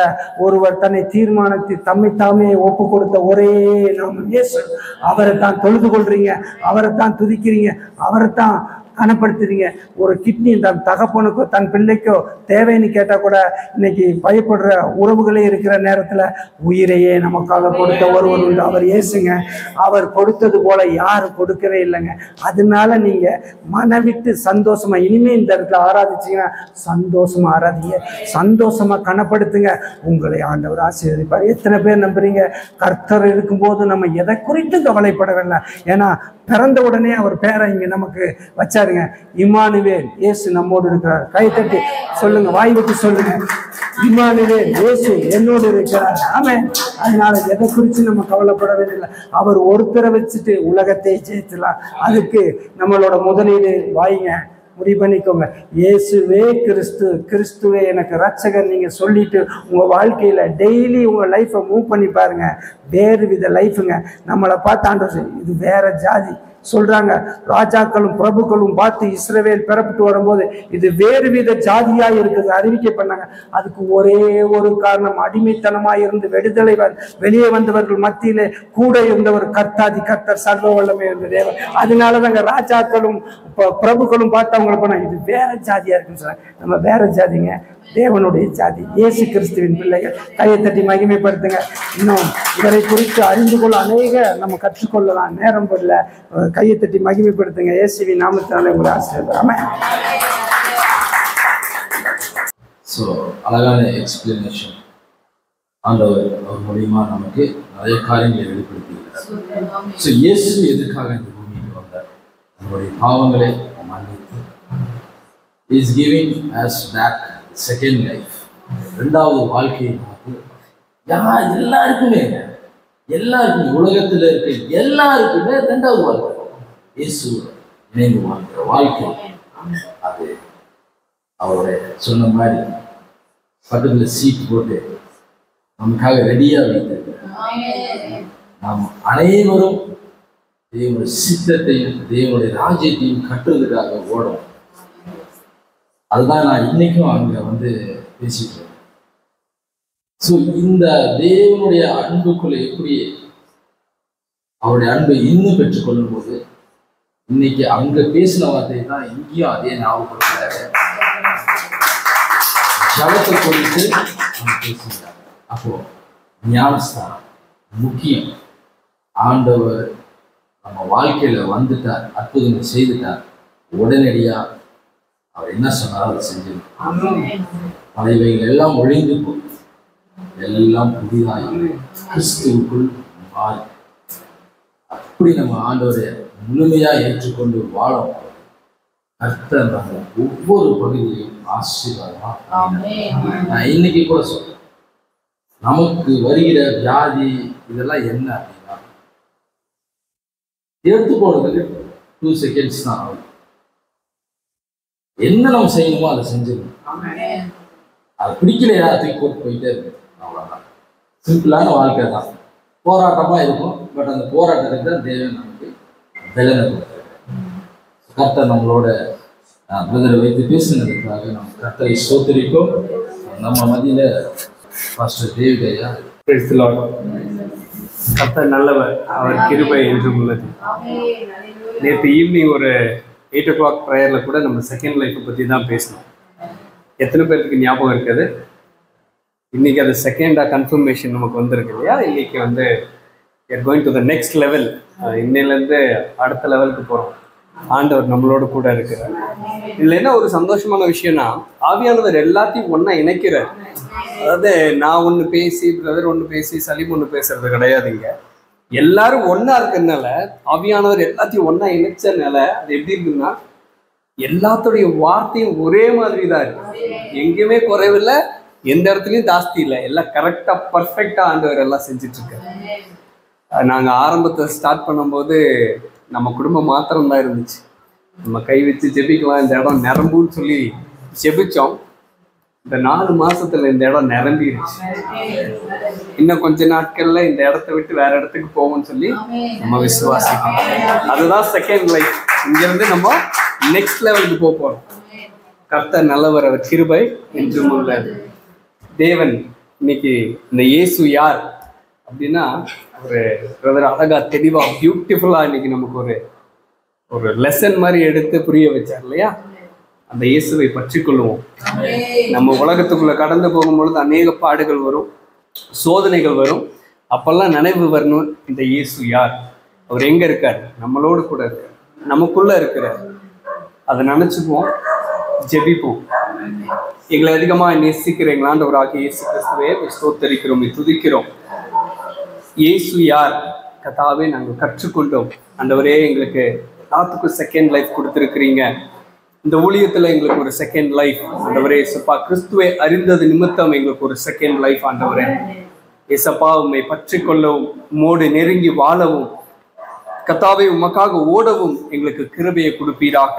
ஒருவர் தன்னை தீர்மானித்து தம்மை தாமே ஒப்பு கொடுத்த ஒரே நாமம் இயேசு. அவரை தான் தொழுது கொள்றீங்க, அவரை தான் துதிக்கிறீங்க, அவரை தான் கனப்படுத்துறீங்க. ஒரு கிட்னி தன் தகப்பனுக்கோ தன் பிள்ளைக்கோ தேவைன்னு கேட்டா கூட இன்னைக்கு பயப்படுற உறவுகளே இருக்கிற நேரத்துல உயிரையே நமக்காக கொடுத்த ஒருவர் உண்டு, அவர் இயேசுங்க. அவர் கொடுத்தது போல யாரும் கொடுக்கவே இல்லைங்க. அதனால நீங்க மனவிட்டு சந்தோஷமா இனிமே இந்த இடத்துல ஆராதிச்சீங்கன்னா சந்தோஷமா ஆராதிங்க, சந்தோஷமா கனப்படுத்துங்க. உங்களை ஆண்டவர் ஆசீர்வதிப்பார். எத்தனை பேர் நம்புறீங்க? கர்த்தர் இருக்கும்போது நம்ம எதை குறித்து கவலைப்படவில்லை. ஏன்னா பிறந்த உடனே அவர் பேரை இங்க நமக்கு வச்சாருங்க, இம்மானுவேல், இயேசு நம்மோடு இருக்கிறார். கை தட்டி சொல்லுங்க, வாய் விட்டு சொல்லுங்க, இம்மானுவேல், இயேசு என்னோடு இருக்கிறார். ஆமென். அதனால எதை குறித்து நம்ம கவலைப்படவே இல்லை. அவர் ஒருத்தரை வச்சுட்டு உலகத்தை ஜெயிச்சலாம். அதுக்கு நம்மளோட முதலீடு வாய்ங்க, முடிவு பண்ணிக்கோங்க. இயேசுவே கிறிஸ்துவே எனக்கு ரட்சகர் நீங்க சொல்லிட்டு உங்க வாழ்க்கையில டெய்லி உங்க லைஃப்பை மூவ் பண்ணி பாருங்க. வேறு வித லைஃபுங்க. நம்மளை பார்த்தாண்டு இது வேற ஜாதி சொல்றாங்க. ராஜாக்களும் பிரபுக்களும் பார்த்து இஸ்ரவேல் பிறப்பிட்டு வரும்போது இது வேறு வித ஜாதியா இருக்குது அறிவிக்க பண்ணாங்க. அதுக்கு ஒரே ஒரு காரணம், அடிமைத்தனமாய் இருந்து விடுதலை வெளியே வந்தவர்கள் மத்தியிலே கூட இருந்தவர் கர்த்தர் சர்வ வல்லமை இருந்த தேவன். அதனாலதாங்க ராஜாக்களும் பிரபுக்களும் பார்த்து அவங்களை பண்ணாங்க, இது வேற ஜாதியா இருக்குன்னு சொன்னாங்க. நம்ம வேற ஜாதிங்க, தேவனுடைய ஜாதி, இயேசு கிறிஸ்துவின் பிள்ளைகள். கையை தட்டி மகிமைப்படுத்துங்க. இன்னும் இவரை குறித்து அறிந்து கொள்ள அநேக நம்ம கற்றுக்கொள்ளலாம், நேரம் போடல. கையை தட்டி மகிமைப்படுத்துங்க. இயேசுவின் நாமத்தினாலே உங்களை ஆசீர்வதிக்கிறேன். ஸோ அழகான எக்ஸ்பிளனேஷன் ஆண்டவர் அவர் மூலியமா நமக்கு நிறைய காரியங்களை வெளிப்படுத்தியிருக்கிறார். ஸோ இயேசு எதுக்காக இந்த பூமிக்கு வந்தார்? நம்முடைய பாவங்களை மன்னித்து is giving us back second life, ரெண்டாவது வாழ்க்கையை நமக்கு எல்லாருக்குமே உலகத்தில் இருக்க எல்லாருக்குமே ரெண்டாவது வாழ்க்கை, இயேசு இணைந்து வாழ்க்கிற வாழ்க்கை. அது அவருடைய சொன்ன மாதிரி பக்கத்துல சீட் போட்டு நமக்காக ரெடியா வைத்திருக்கிறார். நாம் அனைவரும் தேவனுடைய சித்தத்தையும் தேவனுடைய ராஜ்யத்தையும் கட்டுவதற்காக ஓடும். அதுதான் நான் இன்னைக்கும் அங்க பேசிட்டு இருக்கேன். ஸோ இந்த தேவனுடைய அன்புக்குள்ள எப்படி அவருடைய அன்பை இன்னும் பெற்றுக்கொள்ளும் போது இன்னைக்கு அங்க பேசின வார்த்தை தான் இங்கேயும் அதே ஞாபகப்படுத்துறாரு. ஜபத்தை குறித்து பேசுகிறார். அப்போ ஞானஸ்தானம் முக்கியம். ஆண்டவர் நம்ம வாழ்க்கையில வந்துட்டார், அற்புதங்கள் செய்துட்டார், உடனடியா அவர் என்ன சொன்னாரோ அதை செஞ்சிருக்கார். பழையவைகள் எல்லாம் ஒழிந்து போய் எல்லாம் புதிதாய் கிறிஸ்துவுக்குள் மாறி அப்படி நம்ம ஆண்டவரை முழுமையா ஏற்றுக்கொண்டு வாழும் கர்த்தர் நம்ம ஒவ்வொரு பகுதியிலையும் ஆசீர்வாதமா. நான் இன்னைக்கு கூட சொல்றேன், நமக்கு வருகிற வியாதி இதெல்லாம் என்ன அப்படின்னா எடுத்து போடுறதுக்கு 2 செகண்ட்ஸ் தான் ஆகும். என்ன நம்ம செய்யணுமோ அதை செஞ்சிடணும். அது பிடிக்கலையா தூக்கி போட்டு போயிட்டே இருக்கு. அவ்வளோதான். சிம்பிளான வாழ்க்கை தான். போராட்டமாக இருக்கும். பட் அந்த போராட்டத்துக்கு தான் தேவன் நமக்கு பலனை கொடுத்தாரு. கர்த்தர் நம்மளோட பிரதரை வைத்து பேசுனதுக்காக நம்ம கர்த்தரை ஸ்தோத்திரிப்போம். நம்ம மத்தியில் பாஸ்டர் டேவிட் ஐயா. கர்த்தர் நல்லவர், அவர் கிருபை என்றும் உள்ளது. நேற்று ஈவினிங் ஒரு 8 o'clock ப்ரேயரில் கூட நம்ம செகண்ட் லைஃப்பை பற்றி தான் பேசணும். எத்தனை பேருக்கு ஞாபகம் இருக்குது? இன்றைக்கி அது செகண்டாக கன்ஃபர்மேஷன் நமக்கு வந்திருக்கு இல்லையா? இன்றைக்கி வந்து you're going to the next level. இன்னிலேருந்து அடுத்த லெவலுக்கு போகிறோம். ஆண்டவர் நம்மளோட கூட இருக்கிறார். இதில் என்ன ஒரு சந்தோஷமான விஷயம்னா, ஆவியானவர் எல்லாத்தையும் ஒன்றா இணைக்கிறார். அதாவது நான் ஒன்று பேசி, பிரதர் ஒன்று பேசி, சலீம் ஒன்று பேசுறது கிடையாதுங்க. எல்லாரும் ஒன்றா இருக்கிறதுனால, ஆவியானவர் எல்லாத்தையும் ஒன்றா இணைச்சதுனால அது எப்படி இருக்குன்னா, எல்லாத்துடைய வார்த்தையும் ஒரே மாதிரி தான் இருக்கு. எங்கேயுமே குறைவில்லை, எந்த இடத்துலையும் ஜாஸ்தி இல்லை. எல்லாம் கரெக்டாக பர்ஃபெக்டாக ஆண்டவர் எல்லாம் செஞ்சிட்ருக்காரு. நாங்கள் ஆரம்பத்தை ஸ்டார்ட் பண்ணும்போது நம்ம குடும்பம் மாத்திரம்தான் இருந்துச்சு. நம்ம கை வச்சு ஜெபிக்கலாம், இந்த இடம் நிரம்புன்னு சொல்லி ஜெபிச்சோம். இந்த 4 மாசத்துல இந்த இடம் நிரம்பிடுச்சு. இன்னும் கொஞ்ச நாட்கள்ல இந்த இடத்த விட்டு வேற இடத்துக்கு போவோம்னு சொல்லி நம்ம விசுவாசிக்கணும். அதுதான் செகண்ட் லைஃப். இங்கிருந்து நம்ம நெக்ஸ்ட் லெவலுக்கு போறோம். கர்த்தர் நல்லவர், அவர் கிருபை என்றும் உள்ளது. தேவன் இன்னைக்கு இந்த இயேசு யார் அப்படின்னா, ஒரு பிரதர் அழகா தெளிவா பியூட்டிஃபுல்லா இன்னைக்கு நமக்கு ஒரு லெசன் மாதிரி எடுத்து புரிய வச்சார் இல்லையா? அந்த இயேசுவை பற்றி கொள்ளுவோம். நம்ம உலகத்துக்குள்ள கடந்து போகும்பொழுது அநேக பாடுகள் வரும், சோதனைகள் வரும். அப்பெல்லாம் நினைவு வரணும், இந்த இயேசு யார், அவர் எங்க இருக்கார், நம்மளோடு கூட இருக்கார், நமக்குள்ள இருக்கிறார். அதை நினைச்சுப்போம், ஜெபிப்போம். எங்களை அதிகமாக நேசிக்கிறீங்களான்ற ஒரு ஆகிய இயேசு கிறிஸ்துவே ஸ்தோத்தரிக்கிறோம், துதிக்கிறோம். இயேசு யார் கர்த்தாவே நாங்கள் கற்றுக்கொண்டோம். ஆண்டவரே, எங்களுக்கு எல்லாத்துக்கும் செகண்ட் லைஃப் கொடுத்துருக்கிறீங்க. இந்த ஊழியத்தில் எங்களுக்கு ஒரு செகண்ட் லைஃப் ஆண்டவரே. ஏசப்பா, கிறிஸ்துவை அறிந்தது நிமித்தம் எங்களுக்கு ஒரு செகண்ட் லைஃப் ஆண்டவரே. ஏசப்பா, உம்மை பற்றி கொள்ளவும், உம்மோடு நெருங்கி வாழவும், கர்த்தாவே உமக்காக ஓடவும் எங்களுக்கு கிருபையை கொடுப்பீராக.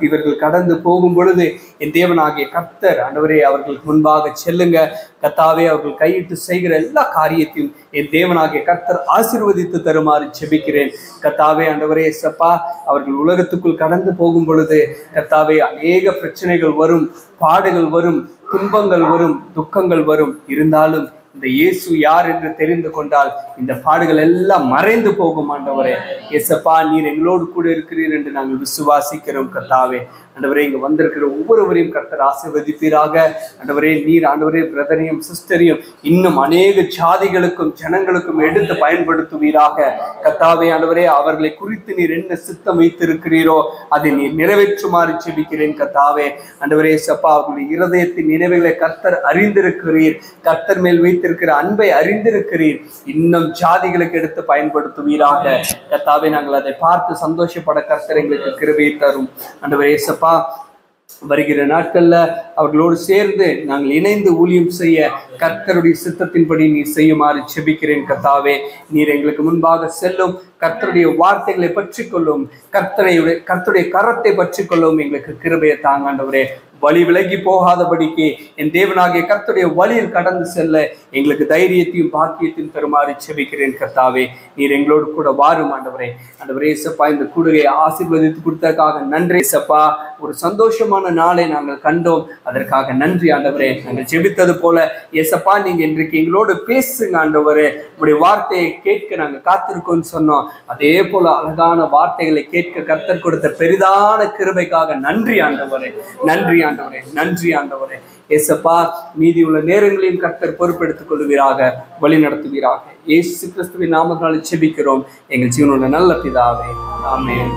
இவர்கள் கடந்து போகும் பொழுது என் தேவனாகிய கர்த்தர் ஆண்டவரே அவர்களுக்கு முன்பாக செல்லுங்க. கர்த்தாவே, அவர்கள் கையிட்டு செய்கிற எல்லா காரியத்தையும் என் தேவனாகிய கர்த்தர் ஆசீர்வதித்து தருமாறு ஜெபிக்கிறேன். கர்த்தாவே ஆண்டவரே ஏசப்பா, அவர்கள் உலகத்துக்குள் கடந்து போகும் பொழுது கர்த்தாவே அநேக பிரச்சனைகள் வரும், பாடுகள் வரும், துன்பங்கள் வரும், துக்கங்கள் வரும். இருந்தாலும் இந்த இயேசு யார் என்று தெரிந்து கொண்டால் இந்த பாடுகள் எல்லாம் மறைந்து போகும். ஆண்டவரே ஏசப்பா, நீர் எங்களோடு கூட இருக்கிறீர் என்று நாங்கள் விசுவாசிக்கிறோம். கர்த்தாவே ஆண்டவரே, இங்க வந்திருக்கிற ஒவ்வொருவரையும் கர்த்தர் ஆசீர்வதிப்பீராக. ஆண்டவரே, நீர் ஆண்டவரே பிரதரையும் சிஸ்டரையும் இன்னும் அநேக ஜாதிகளுக்கும் ஜனங்களுக்கும் எடுத்து பயன்படுத்துவீராக. கர்த்தாவே ஆண்டவரே, அவர்களை குறித்து நீர் என்ன சித்தம் வைத்திருக்கிறீரோ அதை நீர் நிறைவேற்றுமாறு ஜெபிக்கிறேன். கர்த்தாவே ஆண்டவரே ஏசப்பா, அவர்களுடைய இருதயத்தின் நினைவுகளை கர்த்தர் அறிந்திருக்கிறீர். கர்த்தர் மேல் வைத்திருக்கிற அன்பை அறிந்திருக்கிறீர். இன்னும் ஜாதிகளுக்கு எடுத்து பயன்படுத்துவீராக. கர்த்தாவே, நாங்கள் அதை பார்த்து சந்தோஷப்பட கர்த்தர் எங்களுக்கு கிருபையை தரும். ஆண்டவரே ஏசப்பா, வருகிற நாட்கள்ல அவர்களோடு சேர்ந்து நாங்கள் இணைந்து ஊழியம் செய்ய கர்த்தருடைய சித்தத்தின்படி நீர் செய்யுமாறு ஜெபிக்கிறேன். கர்த்தாவே, நீர் எங்களுக்கு முன்பாக செல்லும், கர்த்தருடைய வார்த்தைகளை பற்றி கொள்ளும், கர்த்தருடைய கரத்தை பற்றி கொள்ளும். எங்களுக்கு கிருபையை தாங்க ஆண்டவரே. வழி விலகி போகாதபடிக்கு என் தேவனாகிய கர்த்தருடைய வழியில் கடந்து செல்ல எங்களுக்கு தைரியத்தையும் பாக்கியத்தையும் தருமாறு ஜெபிக்கிறேன். கர்த்தாவே, நீர் எங்களோடு கூட வாரும் ஆண்டவரே. ஆண்டவரே ஏசப்பா, இந்த கூடுகையை ஆசீர்வதித்து கொடுத்ததற்காக நன்றி ஏசப்பா. ஒரு சந்தோஷமான நாளை நாங்கள் கண்டோம், அதற்காக நன்றி ஆண்டவரே. நாங்கள் ஜெபித்தது போல ஏசப்பா, நீங்க இன்றைக்கு எங்களோடு பேசுங்க ஆண்டவரே. உங்களுடைய வார்த்தையை கேட்க நாங்கள் காத்திருக்கோம்னு சொன்னோம். அதே போல அழகான வார்த்தைகளை கேட்க கர்த்தர் கொடுத்த பெரிதான கிருபைக்காக நன்றி ஆண்டவரே. நன்றி ஆண்டவரே, நன்றி ஆண்டவரே. ஏசப்பா, மீதி உள்ள நேரங்களையும் கர்த்தர் பொறுப்பெடுத்துக் கொள்வீராக, வழி நடத்துவீராக. இயேசு கிறிஸ்துவின் நாமத்தினால ஜெபிக்கிறோம் எங்கள் ஜீவனுள்ள நல்ல பிதாவே. ஆமென்.